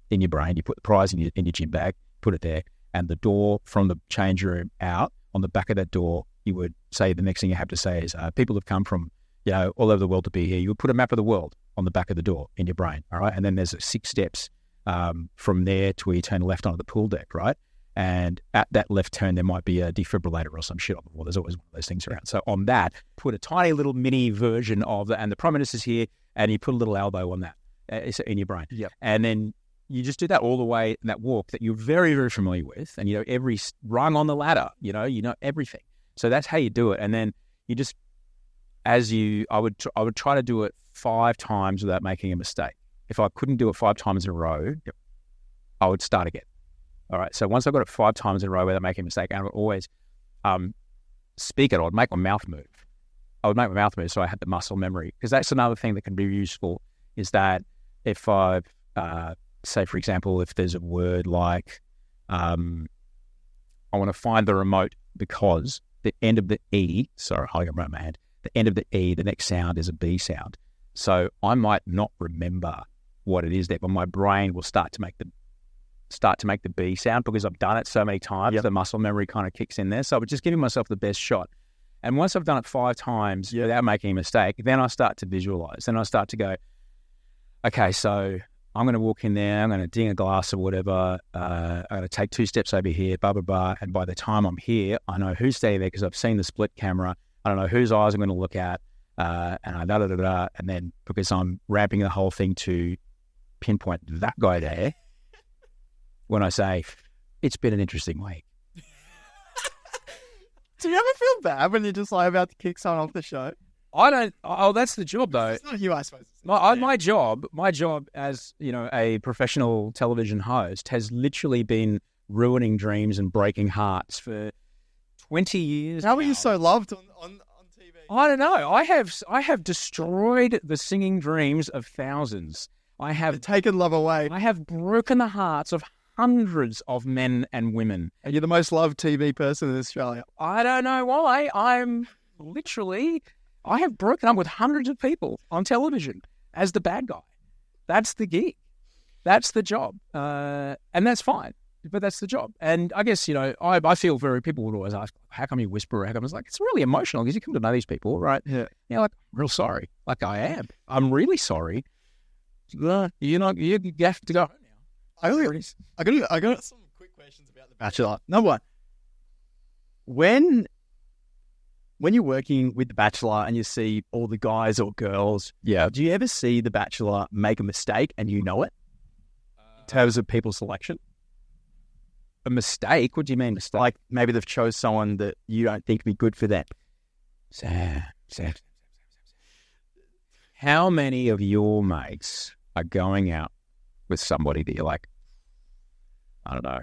Speaker 2: in your brain. You put the prize in your gym bag, put it there, and the door from the change room out, on the back of that door, you would say the next thing you have to say is, people have come from, all over the world to be here. You would put a map of the world on the back of the door in your brain, all right? And then there's 6 steps from there to where you turn left onto the pool deck, right? And at that left turn, there might be a defibrillator or some shit on the wall. There's always one of those things around. So on that, put a tiny little mini version of that, and the Prime Minister's here, and you put a little elbow on that in your brain.
Speaker 1: Yep.
Speaker 2: And then you just do that all the way in that walk that you're very, very familiar with, and every rung on the ladder, you know everything. So that's how you do it. And then you just, I would try to do it 5 times without making a mistake. If I couldn't do it 5 times in a row, I would start again. All right. So once I got it 5 times in a row without making a mistake, I would always speak it. I would make my mouth move. So I had the muscle memory, because that's another thing that can be useful, is that if I say, for example, if there's a word like, I want to find the remote because the end of the E, sorry, I got my hand, the end of the E, the next sound is a B sound. So I might not remember what it is there, but my brain will start to make the B sound because I've done it so many times. Yep. The muscle memory kind of kicks in there. So I was just giving myself the best shot. And once I've done it 5 times without making a mistake, then I start to visualize. Then I start to go, okay, so I'm going to walk in there, I'm going to ding a glass or whatever, I'm going to take 2 steps over here, blah, blah, blah. And by the time I'm here, I know who's standing there because I've seen the split camera. I don't know whose eyes I'm going to look at, and I da-da-da-da. And then because I'm ramping the whole thing to pinpoint that guy there, when I say, it's been an interesting week.
Speaker 1: Do you ever feel bad when you're just about to kick someone off the show?
Speaker 2: I don't. Oh, that's the job, though.
Speaker 1: It's not you, I suppose.
Speaker 2: My job as a professional television host has literally been ruining dreams and breaking hearts for 20 years.
Speaker 1: How are you so loved on TV?
Speaker 2: I don't know. I have destroyed the singing dreams of thousands. I have
Speaker 1: taken love away.
Speaker 2: I have broken the hearts of hundreds of men and women.
Speaker 1: And you're the most loved TV person in Australia.
Speaker 2: I don't know why. I have broken up with hundreds of people on television as the bad guy. That's the gig. That's the job. And that's fine. But that's the job. And I guess, I feel people would always ask, how come you whisper? How come? It's like, it's really emotional because you come to know these people, right?
Speaker 1: Yeah.
Speaker 2: I'm real sorry. Like I am. I'm really sorry. You have to go home now.
Speaker 1: I got some quick questions about The Bachelor. Number 1, when you're working with The Bachelor and you see all the guys or girls, do you ever see The Bachelor make a mistake and you know it? In terms of people selection?
Speaker 2: A mistake? What do you mean mistake?
Speaker 1: Like maybe they've chose someone that you don't think would be good for them.
Speaker 2: Sam. How many of your mates are going out with somebody that you're like, I don't know.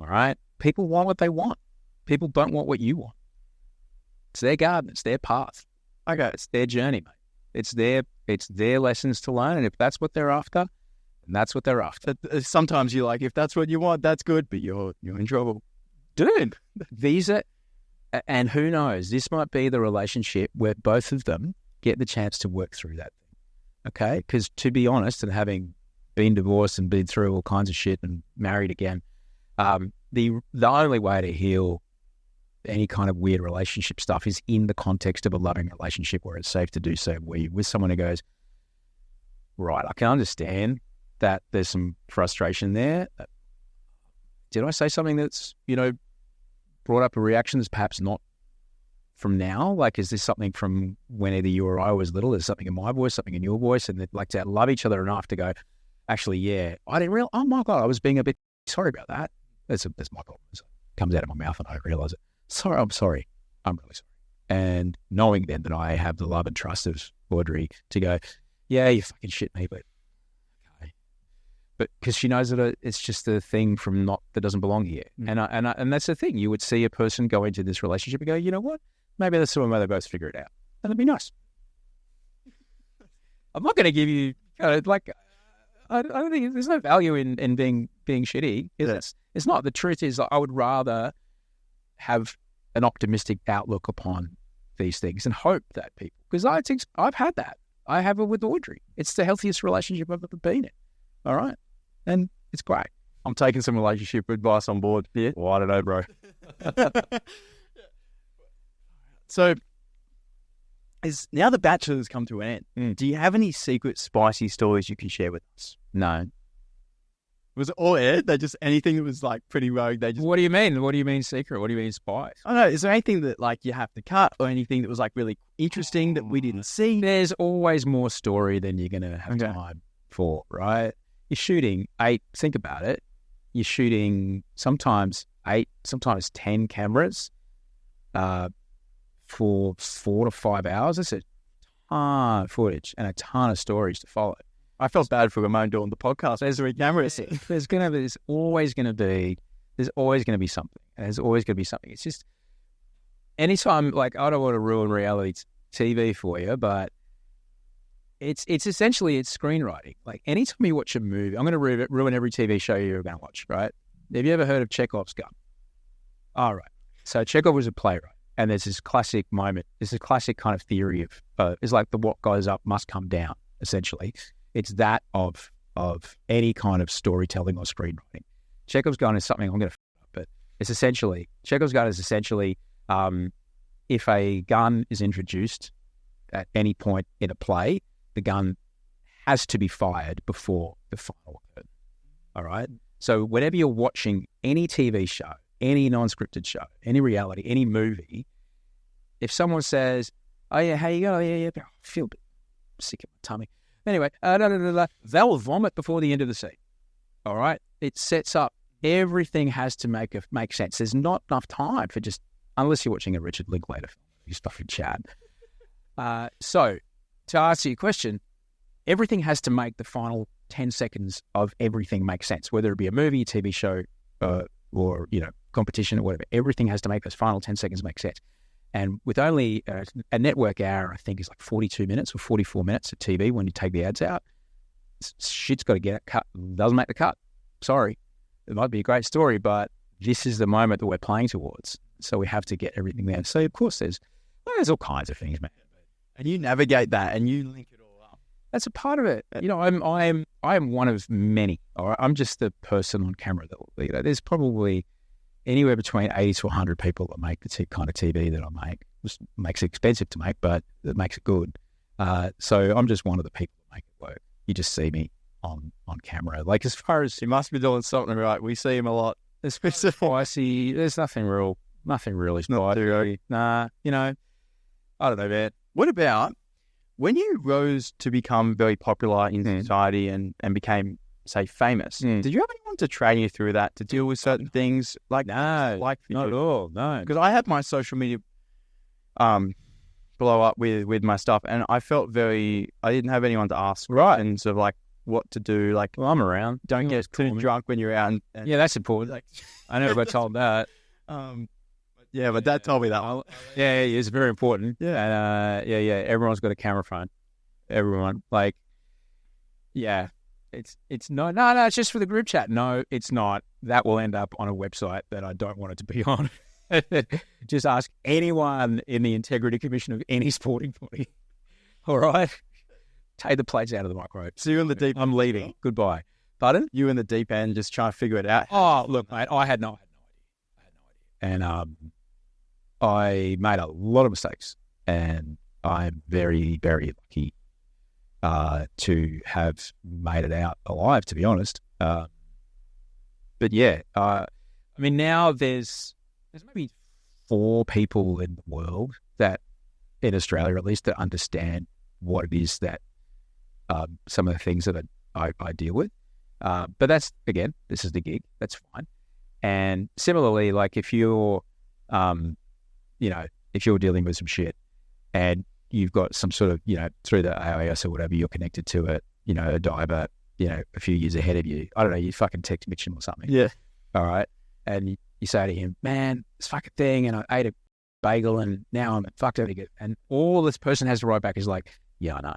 Speaker 2: All right? People want what they want. People don't want what you want. It's their garden. It's their path.
Speaker 1: Okay.
Speaker 2: It's their journey, mate. It's their lessons to learn. And if that's what they're after, then that's what they're after.
Speaker 1: Sometimes you're like, if that's what you want, that's good, but you're in trouble.
Speaker 2: Dude, and who knows, this might be the relationship where both of them get the chance to work through that thing. Okay? Because to be honest, and having been divorced and been through all kinds of shit and married again, the only way to heal any kind of weird relationship stuff is in the context of a loving relationship where it's safe to do so, where you're with someone who goes, right, I can understand that there's some frustration there. Did I say something that's, brought up a reaction that's perhaps not from now? Like, is this something from when either you or I was little? Is something in my voice, something in your voice? And they'd like to love each other enough to go, actually, yeah, I didn't realize, oh my God, I was being a bit sorry about that. That's my problem. It comes out of my mouth and I don't realize it. sorry, I'm sorry. I'm really sorry. And knowing then that I have the love and trust of Audrey to go, yeah, you fucking shit me, but okay. But because she knows that it's just a thing that doesn't belong here. And that's the thing. You would see a person go into this relationship and go, you know what? Maybe that's the one where they both figure it out. That'd be nice. I'm not going to give you, I don't think there's no value in being shitty. It's not. The truth is, I would rather have an optimistic outlook upon these things and hope that people, because I've had that. I have it with Audrey. It's the healthiest relationship I've ever been in. All right. And it's great.
Speaker 1: I'm taking some relationship advice on board.
Speaker 2: Yeah.
Speaker 1: Well, I don't know, bro. So, now the Bachelor's come to an end. Do you have any secret spicy stories you can share with us?
Speaker 2: No.
Speaker 1: Was it all aired? They just, anything that was like pretty rogue, they just...
Speaker 2: What do you mean? What do you mean secret? What do you mean spice?
Speaker 1: I don't know. Is there anything that like you have to cut or anything that was like really interesting that we didn't see?
Speaker 2: There's always more story than you're going to have time for, right? You're shooting 8, think about it. You're shooting sometimes 8, sometimes 10 cameras for 4 to 5 hours. That's a ton of footage and a ton of stories to follow.
Speaker 1: I felt bad for Ramon doing the podcast. There's 3 cameras.
Speaker 2: There's always going to be something. And there's always going to be something. It's just anytime, like, I don't want to ruin reality TV for you, but it's essentially screenwriting. Like, anytime you watch a movie, I'm going to ruin every TV show you're going to watch, right? Have you ever heard of Chekhov's gun? All right. So Chekhov was a playwright, and there's this classic moment. There's a classic kind of theory of it's like the what goes up must come down, essentially. It's that of any kind of storytelling or screenwriting. Chekhov's gun is something I'm going to up, but it's essentially, Chekhov's gun is essentially if a gun is introduced at any point in a play, the gun has to be fired before the final curtain. All right? So whenever you're watching any TV show, any non-scripted show, any reality, any movie, if someone says, oh yeah, how you going? Oh, yeah, I feel a bit sick in my tummy. Anyway, they'll vomit before the end of the scene. All right? It sets up, everything has to make sense. There's not enough time for just, unless you're watching a Richard Linklater film, you stuff in chat. So, to answer your question, everything has to make the final 10 seconds of everything make sense, whether it be a movie, a TV show, or, competition or whatever. Everything has to make those final 10 seconds make sense. And with only a network hour, I think is like 42 minutes or 44 minutes of TV when you take the ads out, shit's got to get cut. Doesn't make the cut. Sorry. It might be a great story, but this is the moment that we're playing towards. So we have to get everything there. So, of course, there's all kinds of things, man.
Speaker 1: And you navigate that and you link it all up.
Speaker 2: That's a part of it. I am one of many. All right? I'm just the person on camera that there's probably anywhere between 80 to 100 people that make the kind of TV that I make. It makes it expensive to make, but it makes it good. So I'm just one of the people that make it work. You just see me on camera. Like, as far as...
Speaker 1: You must be doing something right. We see him a lot.
Speaker 2: It's spicy. There's nothing really spicy. Nah, I don't know, man.
Speaker 1: What about when you rose to become very popular in society and became, say, famous? Did you have anyone to train you through that, to deal with certain things? Like,
Speaker 2: no, not at all. No,
Speaker 1: because I had my social media blow up with my stuff, and I felt I didn't have anyone to ask questions of like what to do. Like,
Speaker 2: well, I'm around.
Speaker 1: Don't get too drunk when you're out. And
Speaker 2: yeah, that's important. Like, I never got told that.
Speaker 1: Yeah, but Dad told me that one.
Speaker 2: Yeah, it's very important.
Speaker 1: Yeah.
Speaker 2: And everyone's got a camera phone. Everyone. Like, yeah. It's no, it's just for the group chat. No, it's not. That will end up on a website that I don't want it to be on. Just ask anyone in the Integrity Commission of any sporting body. All right? Take the plates out of the microwave.
Speaker 1: So you're in the deep end.
Speaker 2: I'm leaving. Goodbye. Pardon?
Speaker 1: You in the deep end just trying to figure it out.
Speaker 2: Oh, look, mate, I had no idea. And I made a lot of mistakes, and I'm very, very lucky to have made it out alive, to be honest. But yeah, now there's maybe 4 people in the world that, in Australia at least, that understand what it is that some of the things that I deal with. But that's, again, this is the gig. That's fine. And similarly, like if you're if you're dealing with some shit and you've got some sort of, through the AIS or whatever, you're connected to it, a diver, a few years ahead of you. I don't know, you fucking text Mitchum or something.
Speaker 1: Yeah.
Speaker 2: All right. And you say to him, man, this fucking thing, and I ate a bagel and now I'm fucked out of it. And all this person has to write back is like, yeah, I know.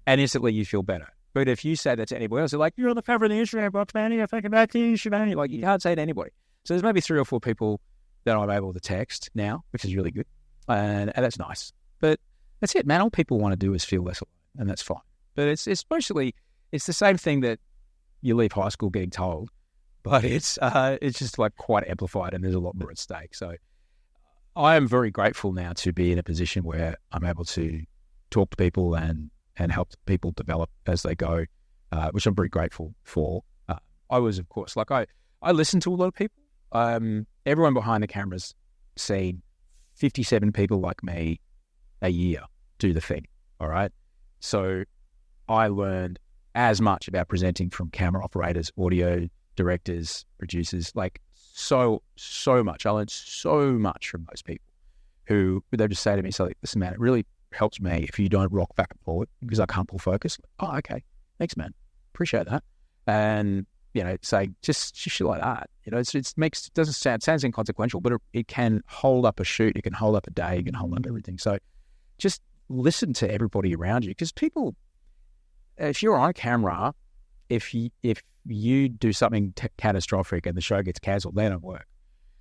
Speaker 2: And instantly you feel better. But if you say that to anybody else, they're like, you're on the cover of the Instagram box, man. You're fucking back to you, man. Like, you can't say it to anybody. So there's maybe 3 or 4 people that I'm able to text now, which is really good. And that's nice. But that's it, man. All people want to do is feel less alone, and that's fine. But it's the same thing that you leave high school getting told, but it's just like quite amplified, and there's a lot more at stake. So I am very grateful now to be in a position where I'm able to talk to people and help people develop as they go, which I'm very grateful for. I was, of course, like I listen to a lot of people. Everyone behind the camera's seen 57 people like me a year do the thing, all right? So I learned as much about presenting from camera operators, audio directors, producers, like so much. I learned so much from those people who they just say to me, so like, listen, man, it really helps me if you don't rock back and forward because I can't pull focus. Oh, okay. Thanks, man. Appreciate that. And, say just shit like that. It sounds inconsequential, but it can hold up a shoot. It can hold up a day. It can hold up everything. So just listen to everybody around you, because people, if you're on camera, if you do something catastrophic and the show gets cancelled, they don't work.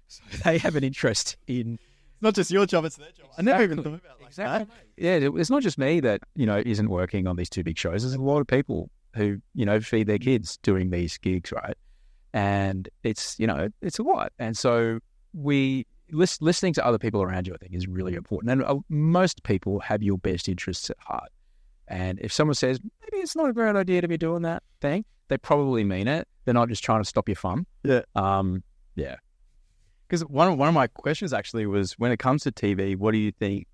Speaker 2: So they have an interest in...
Speaker 1: It's not just your job, it's their job.
Speaker 2: Exactly.
Speaker 1: I never even thought about it like that.
Speaker 2: Yeah, it's not just me that, isn't working on these 2 big shows. There's a lot of people who, feed their kids doing these gigs, right? And it's a lot. And so listening to other people around you, I think, is really important. And most people have your best interests at heart. And if someone says, maybe it's not a great idea to be doing that thing, they probably mean it. They're not just trying to stop your fun.
Speaker 1: Yeah.
Speaker 2: Yeah.
Speaker 1: Because one of my questions actually was, when it comes to TV, what do you think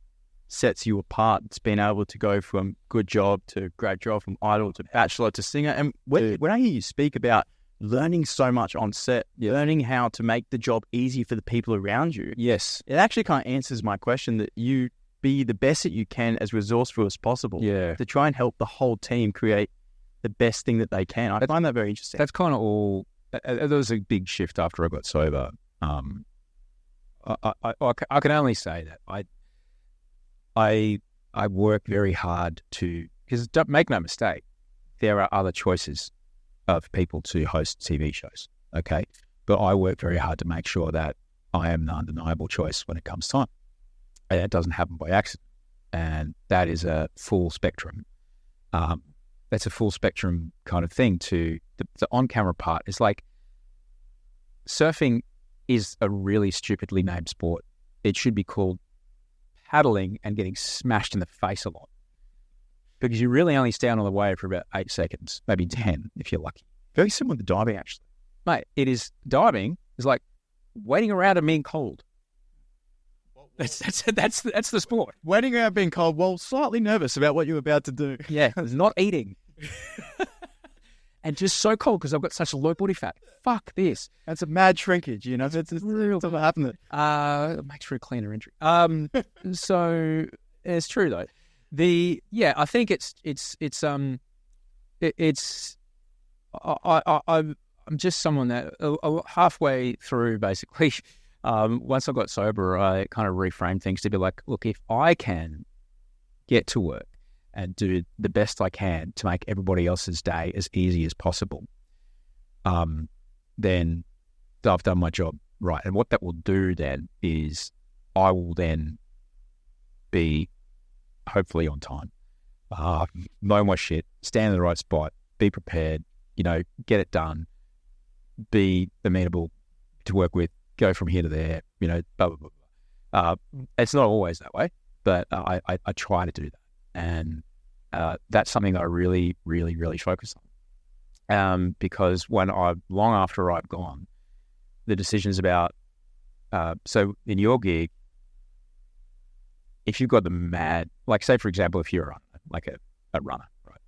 Speaker 1: sets you apart? It's been able to go from Good Job to Great Job, from Idol to Bachelor to Singer. And when I hear you speak about learning so much on set, learning how to make the job easy for the people around you,
Speaker 2: yes,
Speaker 1: it actually kind of answers my question that you be the best that you can, as resourceful as possible, to try and help the whole team create the best thing that they can. I find that very interesting.
Speaker 2: That's kind of all. There was a big shift after I got sober. I can only say that I work very hard to, because make no mistake, there are other choices of people to host TV shows, okay? But I work very hard to make sure that I am the undeniable choice when it comes time. And it doesn't happen by accident. And that is a full spectrum. That's a full spectrum kind of thing to the on-camera part. It's like surfing is a really stupidly named sport. It should be called paddling and getting smashed in the face a lot, because you really only stand on the wave for about 8 seconds, maybe 10 if you're lucky.
Speaker 1: Very similar to diving, actually.
Speaker 2: Mate, diving is like waiting around and being cold. That's the sport.
Speaker 1: Waiting around being cold while slightly nervous about what you're about to do.
Speaker 2: Yeah, not eating. And just so cold because I've got such low body fat. Fuck this.
Speaker 1: That's a mad shrinkage, It's real stuff happening.
Speaker 2: It makes for a cleaner injury. So it's true though. I think I'm just someone that halfway through, basically, once I got sober, I kind of reframed things to be like, look, if I can get to work and do the best I can to make everybody else's day as easy as possible, then I've done my job right. And what that will do then is I will then be hopefully on time, know my shit, stand in the right spot, be prepared, get it done, be amenable to work with, go from here to there, blah, blah, blah. It's not always that way, but I try to do that. And that's something that I really, really, really focus on. Because long after I've gone, the decisions about, so in your gig, if you've got the mad, like say, for example, if you're a runner, like a runner, right?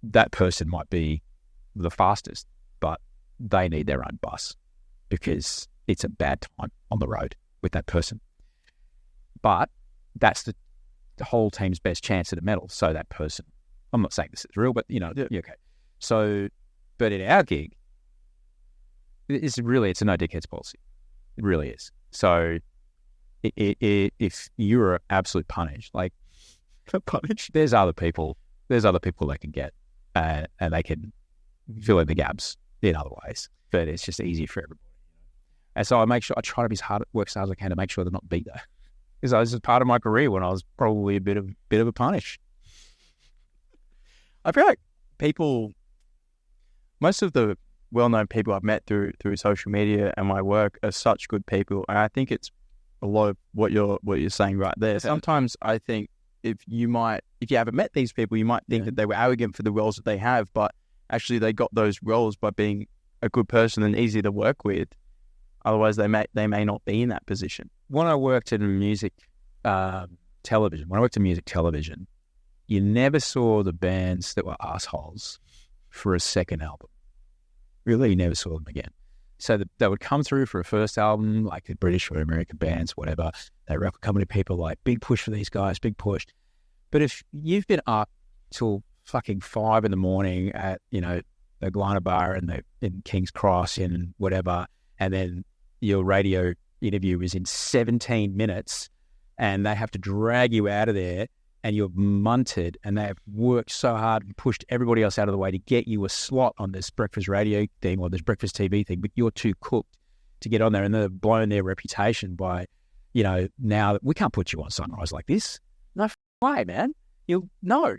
Speaker 2: That person might be the fastest, but they need their own bus because it's a bad time on the road, with that person. But that's the whole team's best chance at a medal. So that person, I'm not saying this is real, but yeah, okay. So, but at our gig, it's a no dickheads policy. It really is. So if you're absolute punish, like there's other people that can get, and they can fill in the gaps in other ways, but it's just easier for everybody. And so I try to be work as hard as I can to make sure they're not beat there. Because this is part of my career when I was probably a bit of a punish.
Speaker 1: I feel like most of the well-known people I've met through social media and my work are such good people, and I think it's a lot of what you're saying right there. Sometimes I think if you haven't met these people, you might think that they were arrogant for the roles that they have, but actually they got those roles by being a good person and easy to work with. Otherwise, they may not be in that position.
Speaker 2: When I worked in music television, you never saw the bands that were assholes for a second album. Really, you never saw them again. So they would come through for a first album, like the British or American bands, whatever. They record company people like, big push for these guys, big push. But if you've been up till fucking 5 a.m. at, the Glina Bar in King's Cross in whatever, and then your radio interview is in 17 minutes and they have to drag you out of there and you're munted and they have worked so hard and pushed everybody else out of the way to get you a slot on this breakfast radio thing or this breakfast TV thing, but you're too cooked to get on there, and they've blown their reputation by, now we can't put you on Sunrise like this. No way, man. You'll know.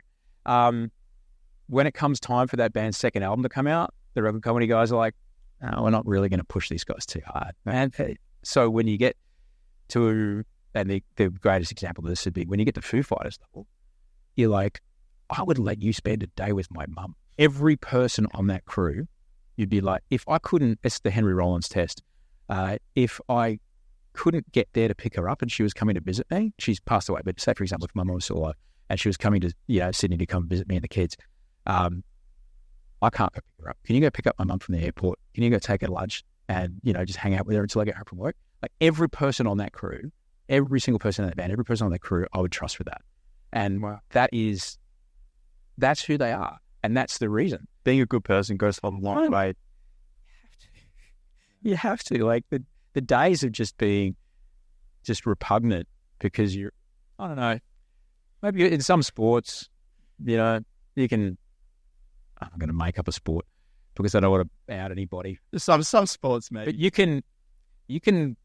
Speaker 2: When it comes time for that band's second album to come out, the record company guys are like, no, we're not really going to push these guys too hard. And so when you get to, and the greatest example of this would be when you get to Foo Fighters level, you're like, I would let you spend a day with my mum. Every person on that crew, you'd be like, if I couldn't, it's the Henry Rollins test. If I couldn't get there to pick her up and she was coming to visit me, she's passed away, but say, for example, if my mum was still alive and she was coming to, Sydney to come visit me and the kids, I can't go pick her up. Can you go pick up my mum from the airport? Can you go take her lunch and, just hang out with her until I get home from work? Like every person on that crew, every single person in that band, every person on that crew, I would trust for that. And that's who they are. And that's the reason.
Speaker 1: Being a good person goes a long way.
Speaker 2: You have to. Like the days of just being just repugnant because you're, I don't know, maybe in some sports, you can, I'm going to make up a sport because I don't want to out anybody.
Speaker 1: Some sports, mate.
Speaker 2: But you can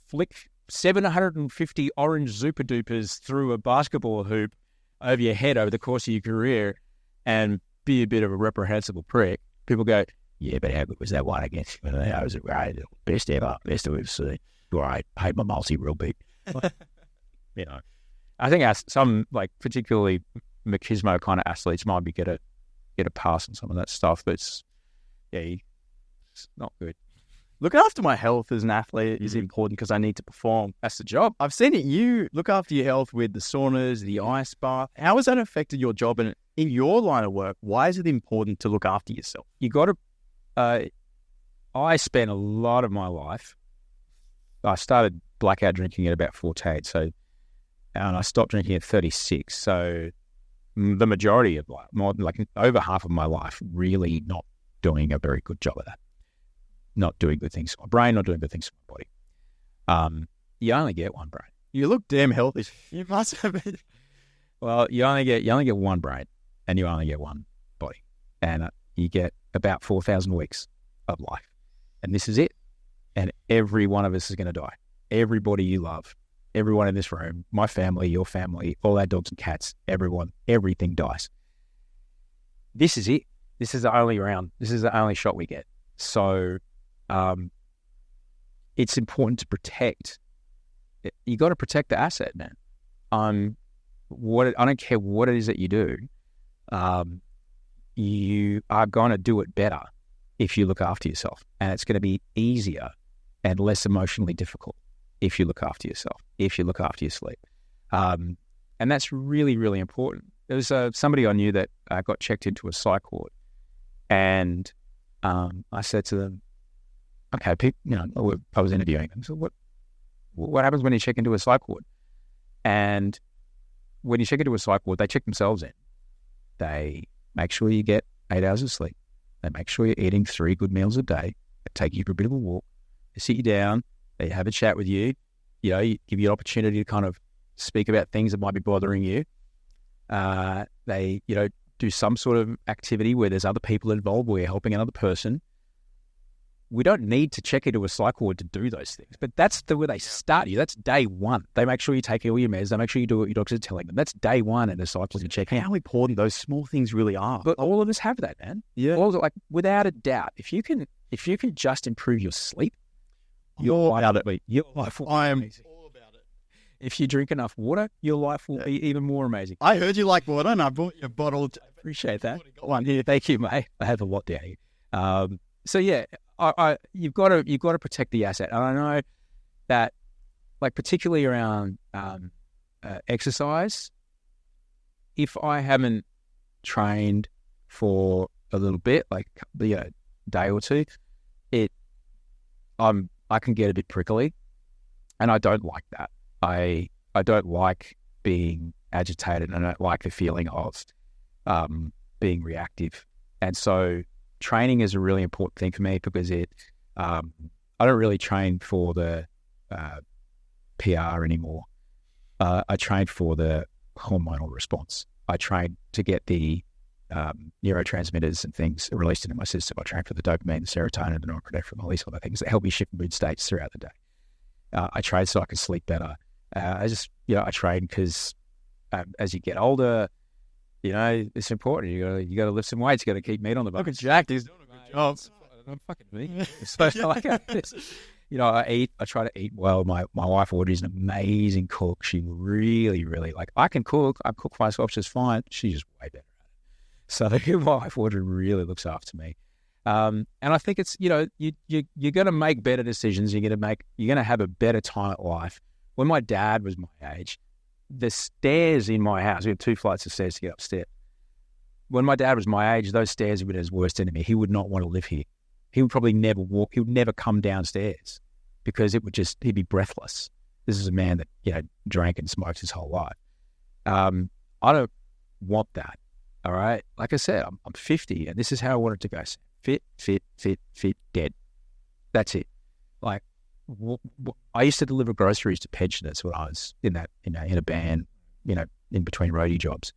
Speaker 2: flick 750 orange Zupa Dupas through a basketball hoop over your head over the course of your career and be a bit of a reprehensible prick. People go, yeah, but how good was that one against you? That was great. Best ever, best we've seen. Great, paid my multi real big. I think some, like, particularly machismo kind of athletes might be get a pass on some of that stuff, but it's not good.
Speaker 1: Looking after my health as an athlete is important because I need to perform.
Speaker 2: That's the job.
Speaker 1: I've seen it. You look after your health with the saunas, the ice bath. How has that affected your job? And in your line of work, why is it important to look after yourself?
Speaker 2: You got to. I spent a lot of my life. I started blackout drinking at about 14, and I stopped drinking at 36. So the majority of over half of my life, really not doing a very good job of that. Not doing good things for my brain, not doing good things for my body. You only get one brain.
Speaker 1: You look damn healthy. You must have been.
Speaker 2: Well, you only get one brain, and you only get one body, and you get about 4,000 weeks of life, and this is it. And every one of us is going to die. Everybody you love, everyone in this room, my family, your family, all our dogs and cats, everyone, everything dies. This is it. This is the only round. This is the only shot we get. So. It's important to protect. You got to protect the asset, man. I don't care what it is that you do. You are going to do it better if you look after yourself, and it's going to be easier and less emotionally difficult if you look after yourself, if you look after your sleep. And that's really, really important. There was somebody I knew that got checked into a psych ward, and I said to them, okay, I was interviewing them. So what happens when you check into a psych ward? And when you check into a psych ward, they check themselves in. They make sure you get 8 hours of sleep. They make sure you're eating 3 good meals a day. They take you for a bit of a walk. They sit you down. They have a chat with you. You give you an opportunity to kind of speak about things that might be bothering you. They, do some sort of activity where there's other people involved, where you're helping another person. We don't need to check into a psych ward to do those things, but that's where they start you. That's day one. They make sure you take all your meds. They make sure you do what your doctors are telling them. That's day one in a psych ward to check in.
Speaker 1: How important those small things really are.
Speaker 2: But all of us have that, man.
Speaker 1: Yeah.
Speaker 2: Without a doubt, if you can just improve your sleep,
Speaker 1: your life will be
Speaker 2: amazing. All about it. If you drink enough water, your life will be even more amazing.
Speaker 1: I heard you like water, and I brought you a bottle.
Speaker 2: Appreciate that. Got one here. Thank you, mate. I have a lot down here. So yeah, you've got to protect the asset. And I know that, like, particularly around exercise, if I haven't trained for a little bit, like day or two, I can get a bit prickly, and I don't like that. I don't like being agitated, and I don't like the feeling of being reactive. And so training is a really important thing for me, because I don't really train for the PR anymore. I train for the hormonal response. I train to get the neurotransmitters and things released into my system. I train for the dopamine, the serotonin, the norepinephrine, all these other things that help me shift mood states throughout the day. I train so I can sleep better. I train because as you get older, it's important. You got to lift some weights. You got to keep meat on the bone.
Speaker 1: Look at Jack. He's doing a good job.
Speaker 2: I'm fucking me. So I try to eat well. My wife Audrey's an amazing cook. She really, really, I can cook. I cook for myself just fine. She's just way better at it. So my wife Audrey really looks after me. And I think it's, you're going to make better decisions. You're going to have a better time at life. When my dad was my age, the stairs in my house, we had 2 flights of stairs to get upstairs. When my dad was my age, those stairs would be his worst enemy. He would not want to live here. He would probably never walk. He would never come downstairs, because he'd be breathless. This is a man that, drank and smoked his whole life. I don't want that. All right. Like I said, I'm 50, and this is how I want it to go. Fit, dead. That's it. I used to deliver groceries to pensioners when I was in a band, in between roadie jobs,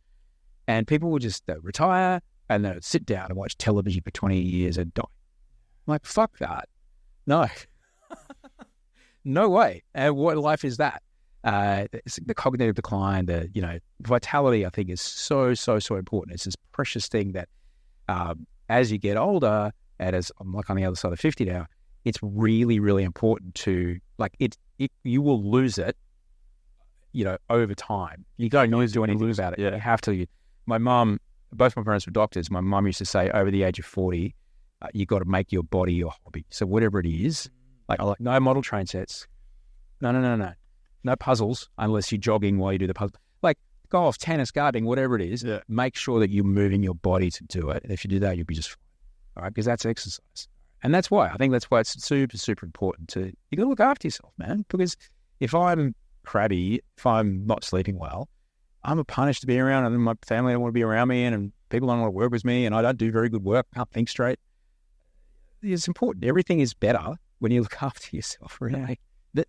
Speaker 2: and people would just retire and then sit down and watch television for 20 years and die. I'm like, fuck that. No, no way. And what life is that? It's the cognitive decline, vitality, I think, is so important. It's this precious thing that as you get older, and as I'm on the other side of 50 now, it's really, really important to, you will lose it, over time. You don't always do anything about it. Yeah. You have to. My mum, both my parents were doctors. My mum used to say, over the age of 40, you got to make your body your hobby. So whatever it is, no model train sets. No. No puzzles unless you're jogging while you do the puzzle. Golf, tennis, gardening, whatever it is, make sure that you're moving your body to do it. And if you do that, you'll be just fine. All right? Because that's exercise. And that's why it's super, super important you got to look after yourself, man. Because if I'm crabby, if I'm not sleeping well, I'm a punish to be around, and then my family don't want to be around me, and people don't want to work with me, and I don't do very good work, can't think straight. It's important. Everything is better when you look after yourself, really.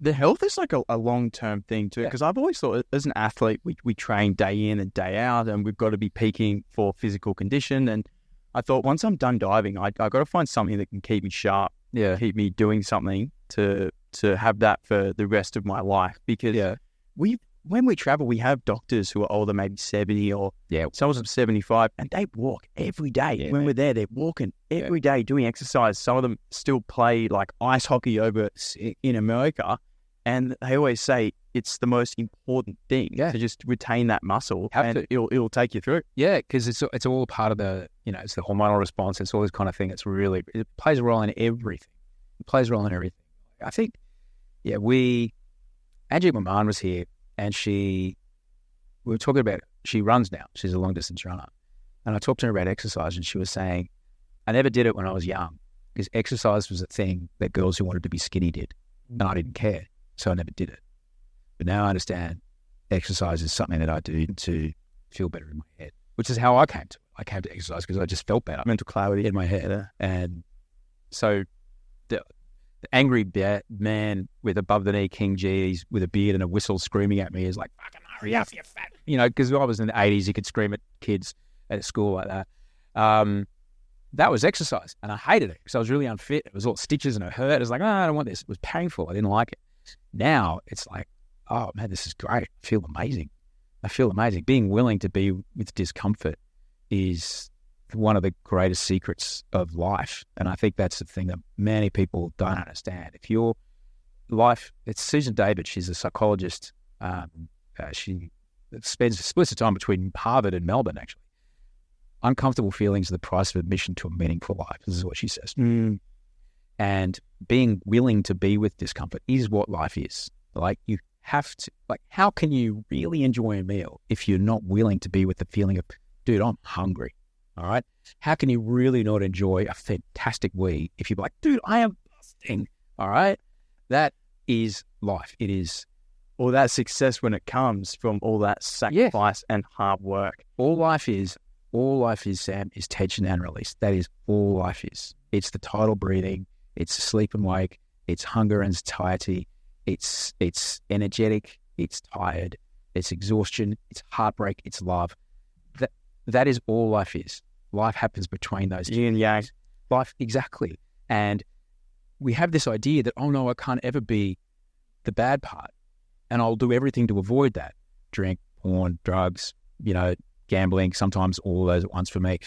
Speaker 1: The health is a long-term thing too, because I've always thought, as an athlete, we train day in and day out, and we've got to be peaking for physical condition. And I thought, once I'm done diving, I've got to find something that can keep me sharp, keep me doing something to have that for the rest of my life. Because when we travel, we have doctors who are older, maybe 70 or some of them 75, and they walk every day. Yeah, when we're there, they're walking every day doing exercise. Some of them still play ice hockey over in America, and they always say it's the most important thing to just retain that muscle, it'll take you through.
Speaker 2: Yeah, because it's all part of the, it's the hormonal response. It's all this kind of thing. It plays a role in everything. It plays a role in everything. I think, Angie, my mom, was here. And we were talking about, she runs now. She's a long distance runner. And I talked to her about exercise, and she was saying, I never did it when I was young, because exercise was a thing that girls who wanted to be skinny did. And I didn't care. so I never did it. But now I understand exercise is something that I do to feel better in my head, which is how I came to it. I came to exercise because I just felt better.
Speaker 1: Mental clarity
Speaker 2: in my head. Yeah. And so the angry man with above-the-knee King G's with a beard and a whistle screaming at me is like, fucking hurry up, you fat... because I was in the 80s, you could scream at kids at school like that. That was exercise, and I hated it because I was really unfit. It was all stitches and it hurt. I was like, I don't want this. It was painful. I didn't like it. Now it's like, oh, man, this is great. I feel amazing. Being willing to be with discomfort is one of the greatest secrets of life. And I think that's the thing that many people don't understand. If your life, it's Susan David, she's a psychologist. She splits the time between Harvard and Melbourne, actually. Uncomfortable feelings are the price of admission to a meaningful life. This is what she says. And being willing to be with discomfort is what life is. Like, you have to, like, how can you really enjoy a meal if you're not willing to be with the feeling of, dude, I'm hungry. All right. How can you really not enjoy a fantastic week if you're like, dude, I am busting. All right. That is life. It is.
Speaker 1: All that success when it comes from all that sacrifice and hard work.
Speaker 2: All life is, Sam, is tension and release. That is all life is. It's the tidal breathing. It's sleep and wake. It's hunger and satiety. It's energetic. It's tired. It's exhaustion. It's heartbreak. It's love. That is all life is. Life happens between those two.
Speaker 1: Yin and yang.
Speaker 2: Life, exactly. And we have this idea that, oh no, I can't ever be the bad part. And I'll do everything to avoid that. Drink, porn, drugs, gambling, sometimes all of those at once for me.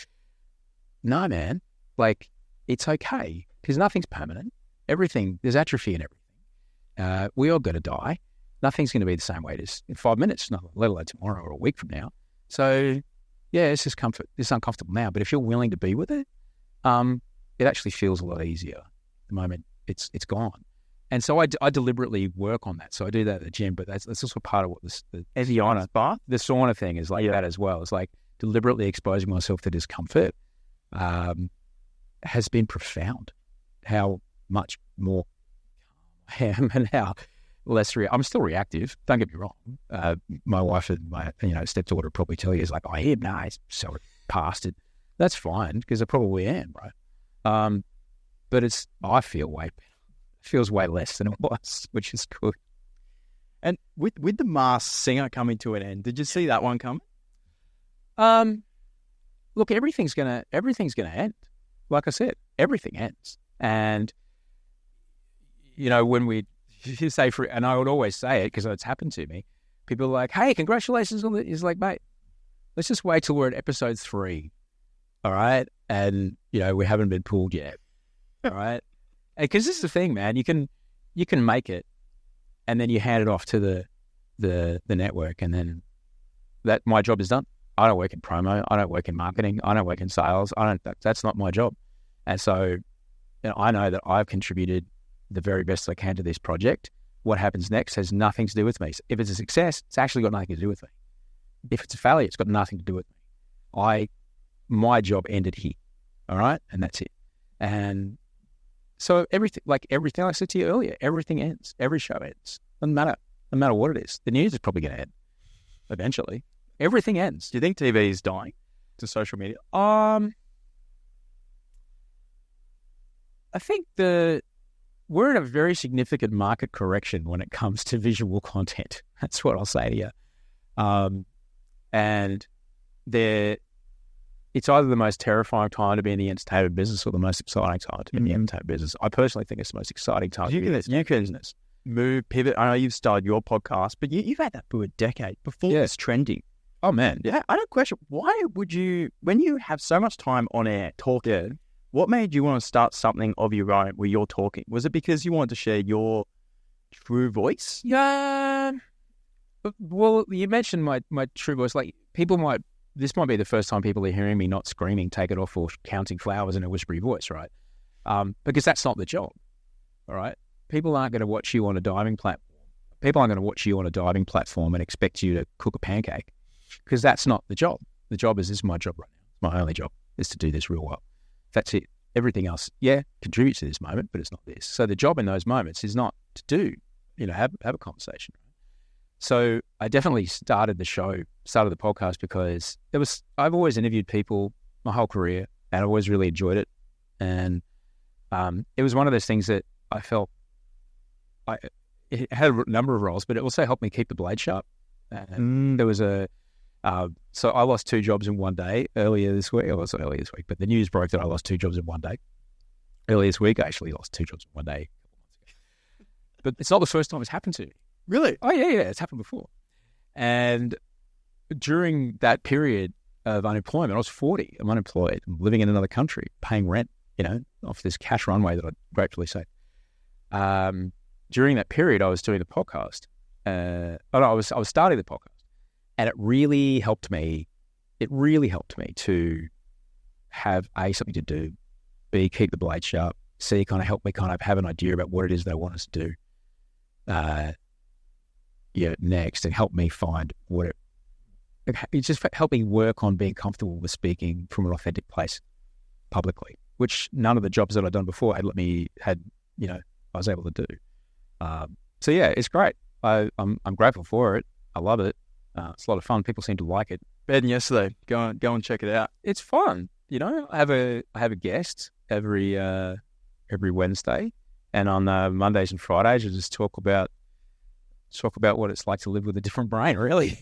Speaker 2: No, man. Like, it's okay because nothing's permanent. There's atrophy in everything. We all going to die. Nothing's going to be the same way as in 5 minutes, let alone tomorrow or a week from now. So, yeah, it's discomfort. It's uncomfortable now. But if you're willing to be with it, it actually feels a lot easier the moment it's gone. And so I deliberately work on that. So I do that at the gym, but that's also part of what the sauna thing is like that as well. It's like deliberately exposing myself to discomfort has been profound. How much more I am and how less I'm still reactive. Don't get me wrong. My wife and my stepdaughter probably tell you is like, I am nice, so past it. That's fine because I probably am, right? But I feel way better. Feels way less than it was, which is good.
Speaker 1: And with the Masked Singer coming to an end, did you see that one coming?
Speaker 2: Look, everything's gonna end. Like I said, everything ends. And when we say and I would always say it because it's happened to me. People are like, "Hey, congratulations on it." It's like, mate, let's just wait till we're at episode 3, all right? And we haven't been pulled yet, all right? Because this is the thing, man. You can make it, and then you hand it off to the network, and then that my job is done. I don't work in promo. I don't work in marketing. I don't work in sales. That's not my job. And so, I know that I've contributed the very best I can to this project. What happens next has nothing to do with me. So if it's a success, it's actually got nothing to do with me. If it's a failure, it's got nothing to do with me. My job ended here, all right, and that's it. And so everything I said to you earlier, everything ends. Every show ends. Doesn't matter. No matter what it is. The news is probably going to end eventually. Everything ends.
Speaker 1: Do you think TV is dying to social media?
Speaker 2: I think we're in a very significant market correction when it comes to visual content. That's what I'll say to you. And it's either the most terrifying time to be in the entertainment business or the most exciting time to be in the entertainment business. I personally think it's the most exciting time to be in the business.
Speaker 1: Move, pivot. I know you've started your podcast, but you've had that for a decade before it's trending.
Speaker 2: Oh, man.
Speaker 1: Yeah, I don't question. Why would you, when you have so much time on air talking, what made you want to start something of your own where you're talking? Was it because you wanted to share your true voice?
Speaker 2: Yeah. Well, you mentioned my true voice. Like, this might be the first time people are hearing me not screaming, take it off, or counting flowers in a whispery voice, right? Because that's not the job, all right? People aren't going to watch you on a diving platform. People aren't going to watch you on a diving platform and expect you to cook a pancake because that's not the job. The job this is my job right now. My only job is to do this real well. That's it. Everything else, contributes to this moment, but it's not this. So the job in those moments is not to do have a conversation. So I definitely started the podcast because I've always interviewed people my whole career, and I always really enjoyed it. And it was one of those things that I felt it had a number of roles, but it also helped me keep the blade sharp. There was so I lost 2 jobs in one day earlier this week. It wasn't earlier this week, but the news broke that I lost 2 jobs in one day. Earlier this week, I actually lost 2 jobs in one day. But it's not the first time it's happened to me.
Speaker 1: Really?
Speaker 2: Oh, yeah, it's happened before. And during that period of unemployment, I was 40. I'm unemployed. I'm living in another country, paying rent, off this cash runway that I'd gratefully saved. During that period, I was doing the podcast. I was starting the podcast. And it really helped me. It really helped me to have, A, something to do, B, keep the blade sharp, C, kind of help me kind of have an idea about what it is they want us to do. Next, and help me find it just helped me work on being comfortable with speaking from an authentic place publicly, which none of the jobs that I'd done before I was able to do. So yeah, it's great. I'm grateful for it. I love it. It's a lot of fun. People seem to like it.
Speaker 1: Better than yesterday. Go and check it out.
Speaker 2: It's fun. I have a guest every Wednesday, and on Mondays and Fridays, I just talk about what it's like to live with a different brain, really.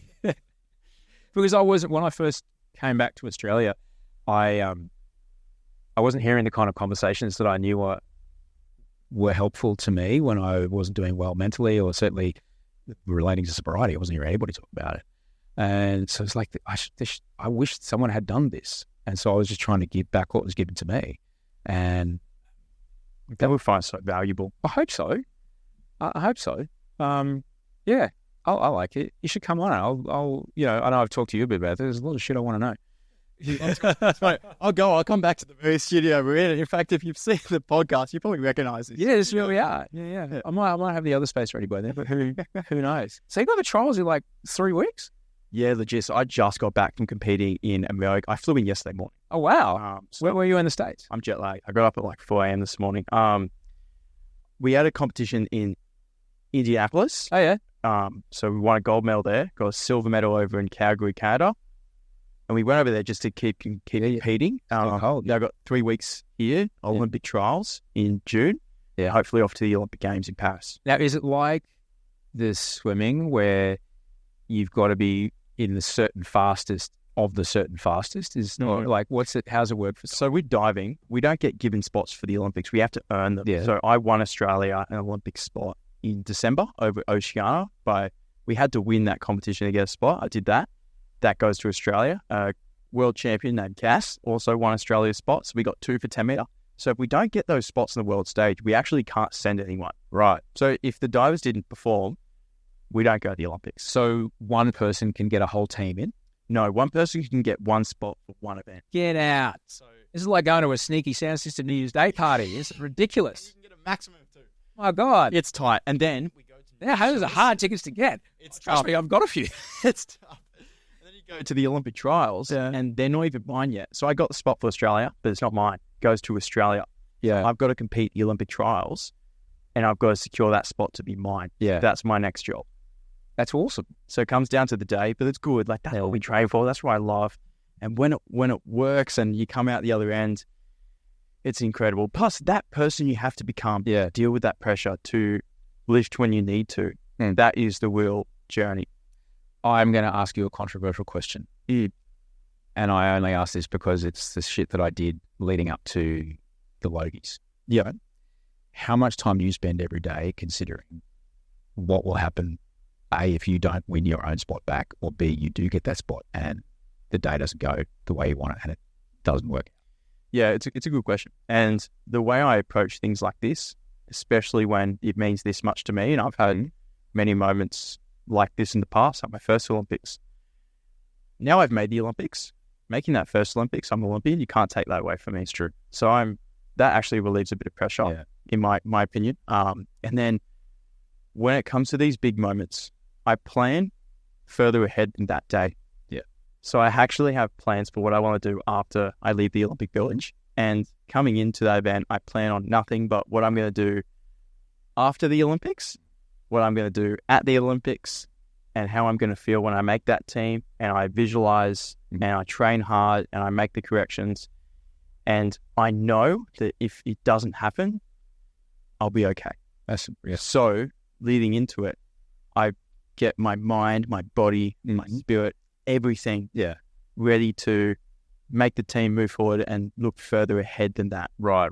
Speaker 2: Because when I first came back to Australia, I wasn't hearing the kind of conversations that I knew were helpful to me when I wasn't doing well mentally, or certainly relating to sobriety. I wasn't hearing anybody talk about it. And so it's like, I wish someone had done this. And so I was just trying to give back what was given to me. And
Speaker 1: that would find so valuable.
Speaker 2: I hope so. I hope so. Yeah, I like it. You should come on. I know I've talked to you a bit about it. There's a lot of shit I want to know.
Speaker 1: I'll come back to the very studio we're in. In fact, if you've seen the podcast, you probably recognise this.
Speaker 2: Yeah, this is where we are. Yeah. I might have the other space ready by then, but who knows? So you got the trials in like 3 weeks?
Speaker 1: Yeah, legit. So I just got back from competing in America. I flew in yesterday morning.
Speaker 2: Oh, wow. Where were you in the States?
Speaker 1: I'm jet lagged. I got up at like 4 a.m. this morning. We had a competition in Indianapolis.
Speaker 2: Oh, yeah.
Speaker 1: So we won a gold medal there, got a silver medal over in Calgary, Canada. And we went over there just to keep competing. Now I've got 3 weeks here, Olympic trials in June. Yeah, hopefully off to the Olympic Games in Paris.
Speaker 2: Now, is it like the swimming where you've got to be in the certain fastest of the certain fastest? How's it work for?
Speaker 1: So with diving, we don't get given spots for the Olympics. We have to earn them. Yeah. So I won Australia an Olympic spot in December over Oceania. We had to win that competition to get a spot. I did that. That goes to Australia. World champion named Cass also won Australia's spot. So we got 2 for 10 metre. So if we don't get those spots on the world stage, we actually can't send anyone.
Speaker 2: Right.
Speaker 1: So if the divers didn't perform, we don't go to the Olympics.
Speaker 2: So one person can get a whole team in?
Speaker 1: No, one person can get one spot for one event.
Speaker 2: Get out. So this is like going to a sneaky sound system New Year's Day party. It's ridiculous.
Speaker 1: You can get a maximum of 2.
Speaker 2: My God.
Speaker 1: It's tight. And then we go to
Speaker 2: those are hard tickets to get. Trust me, I've got a few.
Speaker 1: It's tough. Go to the Olympic trials, and they're not even mine yet. So I got the spot for Australia, but it's not mine. It goes to Australia.
Speaker 2: Yeah,
Speaker 1: I've got to compete the Olympic trials, and I've got to secure that spot to be mine.
Speaker 2: Yeah,
Speaker 1: that's my next job.
Speaker 2: That's awesome.
Speaker 1: So it comes down to the day, but it's good. Like that's what we train for. That's what I love. And when it works, and you come out the other end, it's incredible. Plus, that person you have to become, deal with that pressure to lift when you need to. And that is the real journey.
Speaker 2: I'm going to ask you a controversial question. And I only ask this because it's the shit that I did leading up to the Logies.
Speaker 1: Yeah.
Speaker 2: How much time do you spend every day considering what will happen, A, if you don't win your own spot back, or B, you do get that spot and the day doesn't go the way you want it and it doesn't work?
Speaker 1: Yeah, it's a good question. And the way I approach things like this, especially when it means this much to me, and I've had many moments like this in the past, like my first Olympics. Now I've made the Olympics. Making that first Olympics, I'm an Olympian. You can't take that away from me. It's true. So that actually relieves a bit of pressure, in my opinion. And then when it comes to these big moments, I plan further ahead than that day.
Speaker 2: Yeah.
Speaker 1: So I actually have plans for what I want to do after I leave the Olympic Village. And coming into that event, I plan on nothing but what I'm going to do after the Olympics. what I'm going to do at the Olympics and how I'm going to feel when I make that team, and I visualize and I train hard and I make the corrections. And I know that if it doesn't happen, I'll be okay. So leading into it, I get my mind, my body, my spirit, everything ready to make the team move forward and look further ahead than that.
Speaker 2: Right.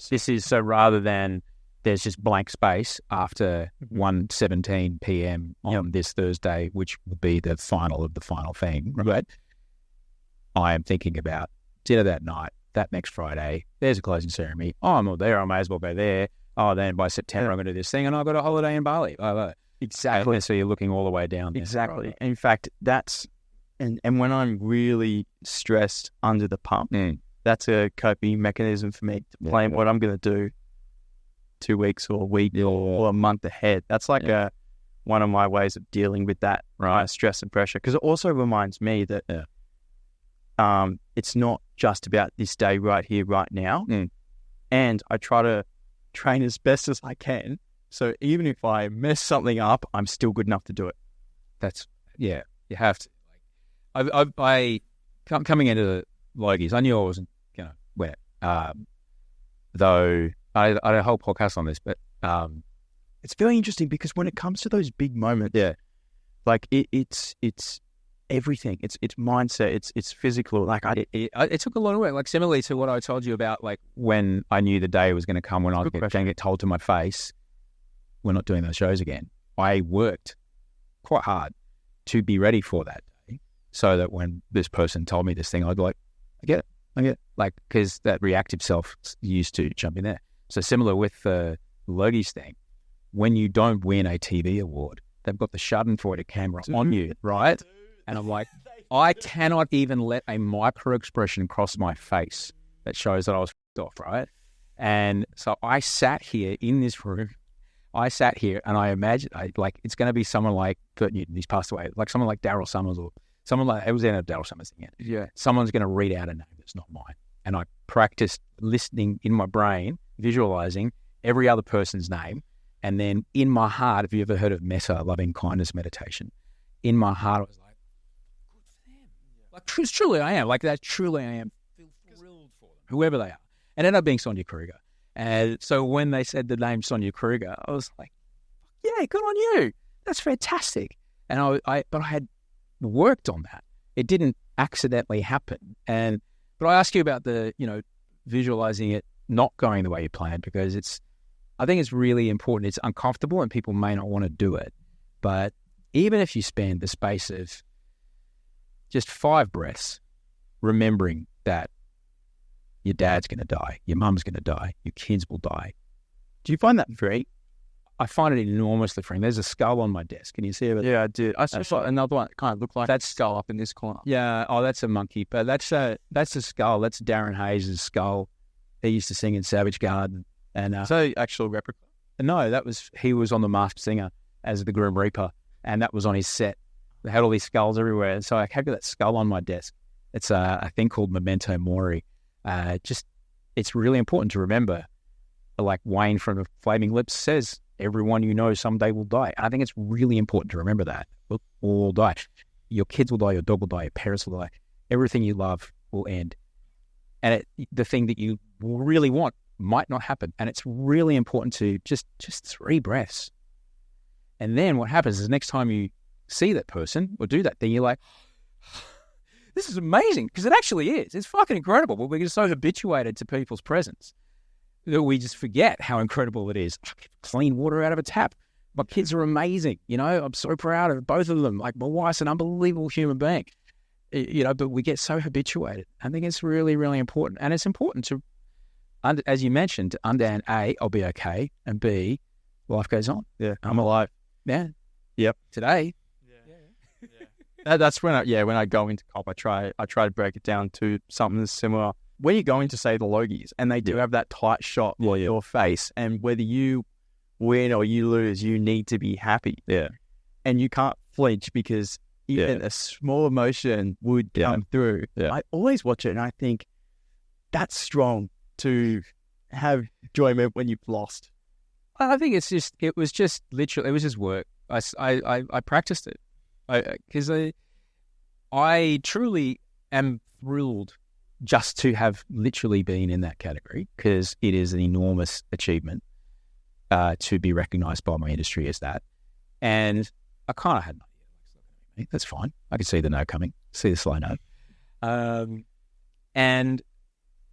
Speaker 2: This is so rather than there's just blank space after 1:17 p.m. on this Thursday, which will be the final of the final thing, right? I am thinking about dinner that night, that next Friday, there's a closing ceremony. Oh, I'm not there, I may as well go there. Oh, then by September, I'm going to do this thing, and I've got a holiday in Bali. Exactly. So you're looking all the way down there.
Speaker 1: Exactly. In fact, that's, and when I'm really stressed under the pump, that's a coping mechanism for me to plan what I'm going to do 2 weeks or a week or a month ahead. That's like one of my ways of dealing with that stress and pressure. Because it also reminds me that it's not just about this day right here, right now. And I try to train as best as I can. So even if I mess something up, I'm still good enough to do it.
Speaker 2: You have to. I coming into the Logies, I knew I wasn't going to win it. Though I had a whole podcast on this, but
Speaker 1: it's very interesting because when it comes to those big moments, like it's everything. It's mindset. It's physical. Like
Speaker 2: it took a lot of work. Like similarly to what I told you about, like when I knew the day was going to come when I was going to get told to my face, we're not doing those shows again. I worked quite hard to be ready for that day, so that when this person told me this thing, I'd be like, I get it. Like, because that reactive self used to jump in there. So similar with the Logies thing, when you don't win a TV award, they've got the Schadenfreude camera on you, right? And I'm like, I cannot even let a micro expression cross my face that shows that I was f***ed off, right? And so I sat here in this room. And I imagined, it's going to be someone like Bert Newton, he's passed away, like someone like Daryl Summers, or someone like, it was in a Daryl Summers thing. Yeah. Someone's going to read out a name that's not mine. And I practiced listening in my brain, visualizing every other person's name. And then in my heart, have you ever heard of Metta, loving kindness meditation? In my heart, I was like, good for them. Like, truly I am. Like, that truly I am. Feel thrilled for them, whoever they are. And ended up being Sonia Kruger. And so when they said the name Sonia Kruger, I was like, yeah, good on you. That's fantastic. And but I had worked on that. It didn't accidentally happen. But I ask you about the, visualizing it not going the way you planned, because I think it's really important. It's uncomfortable and people may not want to do it. But even if you spend the space of just 5 breaths, remembering that your dad's going to die, your mum's going to die, your kids will die.
Speaker 1: Do you find that freeing?
Speaker 2: I find it enormously freeing. There's a skull on my desk. Can you see it?
Speaker 1: Yeah, I did. I saw another one that kind of looked like that skull up in this corner.
Speaker 2: Yeah. Oh, that's a monkey. But that's a skull. That's Darren Hayes' skull. He used to sing in Savage Garden. And
Speaker 1: so actual replica?
Speaker 2: No, he was on The Masked Singer as the Grim Reaper, and that was on his set. They had all these skulls everywhere. And so I had that skull on my desk. It's a thing called Memento Mori. It's really important to remember, like Wayne from the Flaming Lips says, everyone you know someday will die. And I think it's really important to remember that. We'll all die. Your kids will die, your dog will die, your parents will die. Everything you love will end. And the thing that you really want might not happen. And it's really important to just 3 breaths. And then what happens is next time you see that person or do that thing, you're like, this is amazing, because it actually is. It's fucking incredible. But we're just so habituated to people's presence that we just forget how incredible it is. Clean water out of a tap. My kids are amazing. I'm so proud of both of them. Like, my wife's an unbelievable human being. But we get so habituated. I think it's really, really important. And it's important to, as you mentioned, to understand, A, I'll be okay, and B, life goes on.
Speaker 1: Yeah, I'm alive.
Speaker 2: Yeah.
Speaker 1: Yep.
Speaker 2: Today.
Speaker 1: That's when I go into comp, I try to break it down to something that's similar. When you go into, say, the Logies, and they do have that tight shot of your face, and whether you win or you lose, you need to be happy.
Speaker 2: Yeah.
Speaker 1: And you can't flinch, because even a small emotion would come through. Yeah. I always watch it and I think that's strong, to have enjoyment when you've lost.
Speaker 2: I think it was just literally, it was just work. I practiced it because I truly am thrilled just to have literally been in that category, because it is an enormous achievement to be recognised by my industry as that. And I kind of had no idea. That's fine. I could see the no coming, see the slow no. And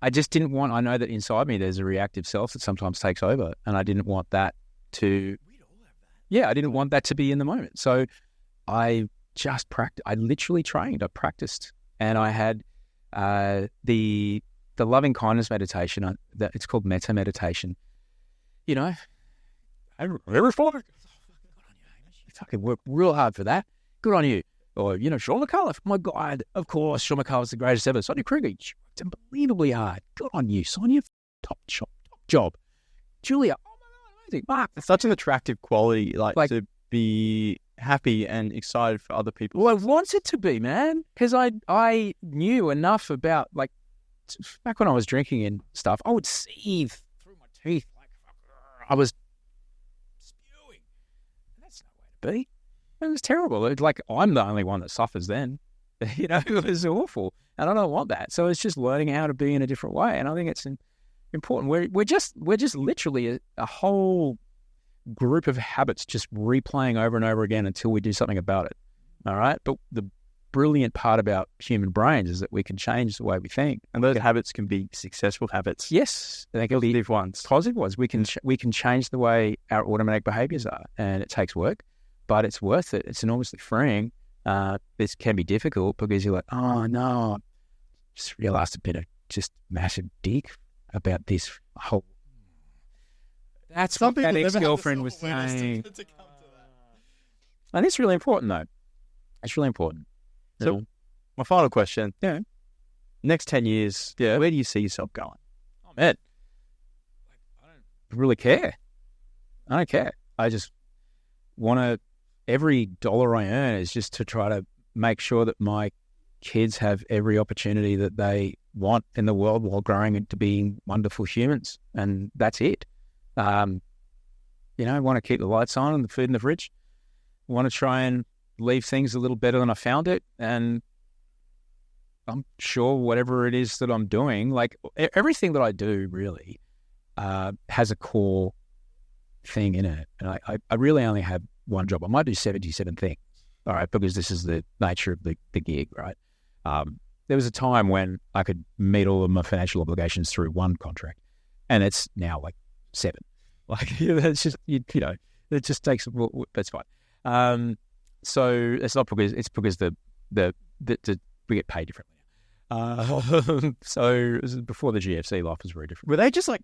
Speaker 2: I just didn't want, I know that inside me there's a reactive self that sometimes takes over, and I didn't want that to, we'd all have that. Yeah, I didn't want that to be in the moment. So I just practiced. I literally trained. I practiced, and I had the loving kindness meditation. It's called metta meditation. You know, I never thought. You fucking work real hard for that. Good on you. Or, you know, Sean McAuliffe. My God, of course, Sean McAuliffe's the greatest ever. Sonia Krieger, she worked unbelievably hard. Good on you, Sonia. Top job. Julia, oh my God, amazing. Mark.
Speaker 1: It's such an attractive quality, like to be happy and excited for other people.
Speaker 2: Well, I wanted to be, man, because I knew enough about, like, back when I was drinking and stuff, I would seethe through my teeth. Like, I was spewing. That's no way to be. It was terrible. It's like, I'm the only one that suffers then. You know, it was awful. And I don't want that. So it's just learning how to be in a different way. And I think it's important. We're just literally a whole group of habits just replaying over and over again until we do something about it. All right? But the brilliant part about human brains is that we can change the way we think.
Speaker 1: And those habits can be successful habits.
Speaker 2: Yes. They can
Speaker 1: positive ones.
Speaker 2: Positive ones. We can change the way our automatic behaviors are. And it takes work, but it's worth it. It's enormously freeing. This can be difficult because you're like, oh no, just realized a bit of just massive dick about this whole. That's what that ex-girlfriend was saying. And it's really important, though. It's really important.
Speaker 1: So, my final question.
Speaker 2: Yeah.
Speaker 1: Next 10 years, where do you see yourself going?
Speaker 2: Oh, man. I don't really care. I don't care. I just want to, every dollar I earn is just to try to make sure that my kids have every opportunity that they want in the world while growing into being wonderful humans. And that's it. You know, I want to keep the lights on and the food in the fridge. I want to try and leave things a little better than I found it. And I'm sure whatever it is that I'm doing, like everything that I do really has a core thing in it. And I really only have one job. I might do 77 things, all right, because this is the nature of the gig, right? There was a time when I could meet all of my financial obligations through one contract, and it's now like 7. Like, it's just, you know, it just takes, well, that's fine. So it's not because, it's because the we get paid differently. So before the GFC, life was very different.
Speaker 1: Were they just like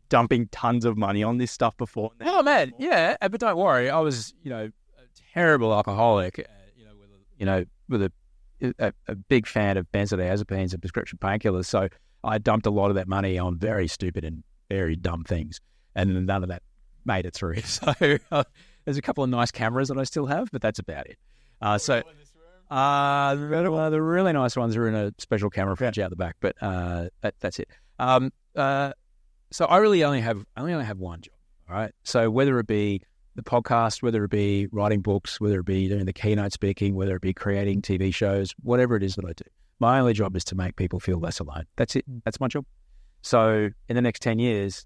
Speaker 1: dumping tons of money on this stuff before?
Speaker 2: Oh man, yeah, but don't worry, I was, you know, a terrible alcoholic, with a big fan of benzodiazepines and prescription painkillers. So I dumped a lot of that money on very stupid and very dumb things, and none of that made it through. So there's a couple of nice cameras that I still have, but that's about it. The really nice ones are in a special camera fridge out the back, but that's it. So I really only have one job. All right. So whether it be the podcast, whether it be writing books, whether it be doing the keynote speaking, whether it be creating TV shows, whatever it is that I do, my only job is to make people feel less alone. That's it. That's my job. So in the next 10 years,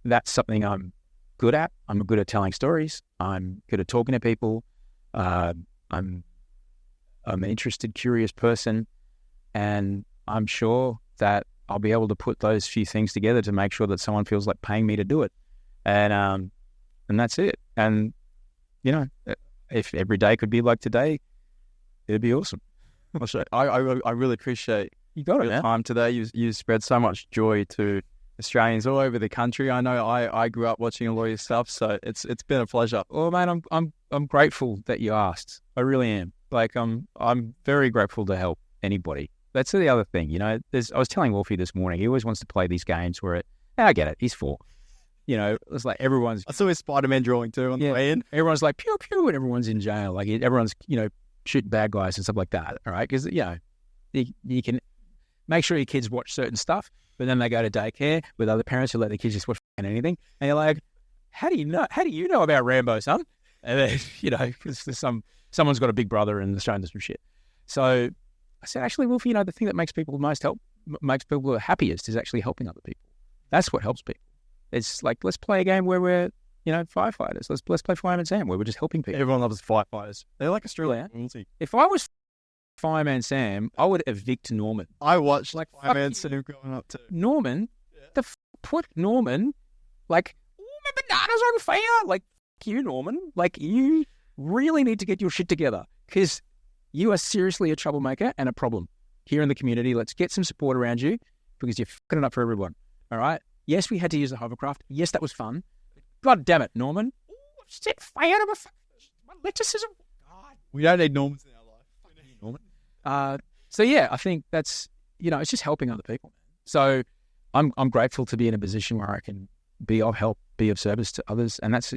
Speaker 2: that's something I'm good at. I'm good at telling stories. I'm good at talking to people. I'm an interested, curious person, and I'm sure that I'll be able to put those few things together to make sure that someone feels like paying me to do it. And that's it. And, you know, if every day could be like today, it'd be awesome.
Speaker 1: I really appreciate your time today. You spread so much joy to Australians all over the country. I know I grew up watching a lot of your stuff, so it's been a pleasure.
Speaker 2: Well, man, I'm grateful that you asked. I really am. Like, I'm very grateful to help anybody. That's the other thing, you know. I was telling Wolfie this morning, he always wants to play these games where I get it, he's 4. You know, it's like everyone's...
Speaker 1: I saw his Spider-Man drawing too on the way in.
Speaker 2: Everyone's like, pew, pew, and everyone's in jail. Like, everyone's, you know, shooting bad guys and stuff like that, all right? Because, you know, you can make sure your kids watch certain stuff, but then they go to daycare with other parents who let their kids just watch anything. And you're like, how do you know about Rambo, son? And then, because someone's got a big brother and they're showing them some shit. So I said, actually, Wolfie, the thing that makes people makes people happiest is actually helping other people. That's what helps people. It's like, let's play a game where we're, firefighters. Let's play Fireman Sam, where we're just helping people.
Speaker 1: Everyone loves firefighters. They're like Australia.
Speaker 2: Yeah. If I was Fireman Sam, I would evict Norman.
Speaker 1: I watched Fireman Sam growing up too.
Speaker 2: Norman, put Norman, like, oh, my banana's on fire. Like, you, Norman. Like, you really need to get your shit together because you are seriously a troublemaker and a problem here in the community. Let's get some support around you because you're fucking it up for everyone. All right? Yes, we had to use the hovercraft. Yes, that was fun. God damn it, Norman. Ooh, I've set fire to my lettuces. God.
Speaker 1: We don't need Normans in our life.
Speaker 2: Norman. So, yeah, I think that's, it's just helping other people. So I'm grateful to be in a position where I can be of help, be of service to others. And that's,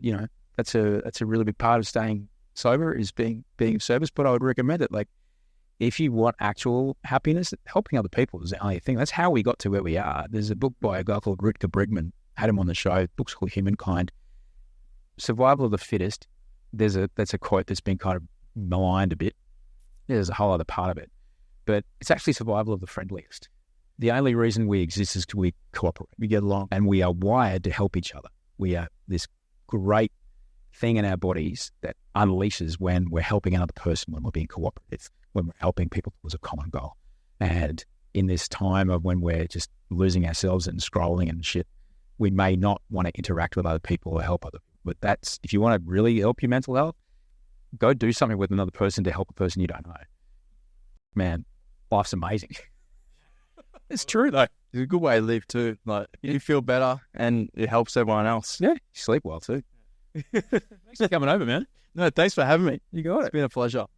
Speaker 2: that's a really big part of staying sober is being of service. But I would recommend it. Like, if you want actual happiness, helping other people is the only thing. That's how we got to where we are. There's a book by a guy called Rutger Bregman. Had him on the show. The book's called Humankind. Survival of the fittest. That's a quote that's been kind of maligned a bit. There's a whole other part of it. But it's actually survival of the friendliest. The only reason we exist is because we cooperate. We get along. And we are wired to help each other. We are this great thing in our bodies that unleashes when we're helping another person, when we're being cooperative, when we're helping people towards a common goal. And in this time of when we're just losing ourselves and scrolling and shit, we may not want to interact with other people or help other people. But if you want to really help your mental health, go do something with another person to help a person you don't know. Man, life's amazing. It's true though.
Speaker 1: It's a good way to live too. Like, you feel better and it helps everyone else.
Speaker 2: Yeah, you sleep well too. Thanks for coming over, man.
Speaker 1: No, thanks for having me.
Speaker 2: You got it.
Speaker 1: It's been a pleasure.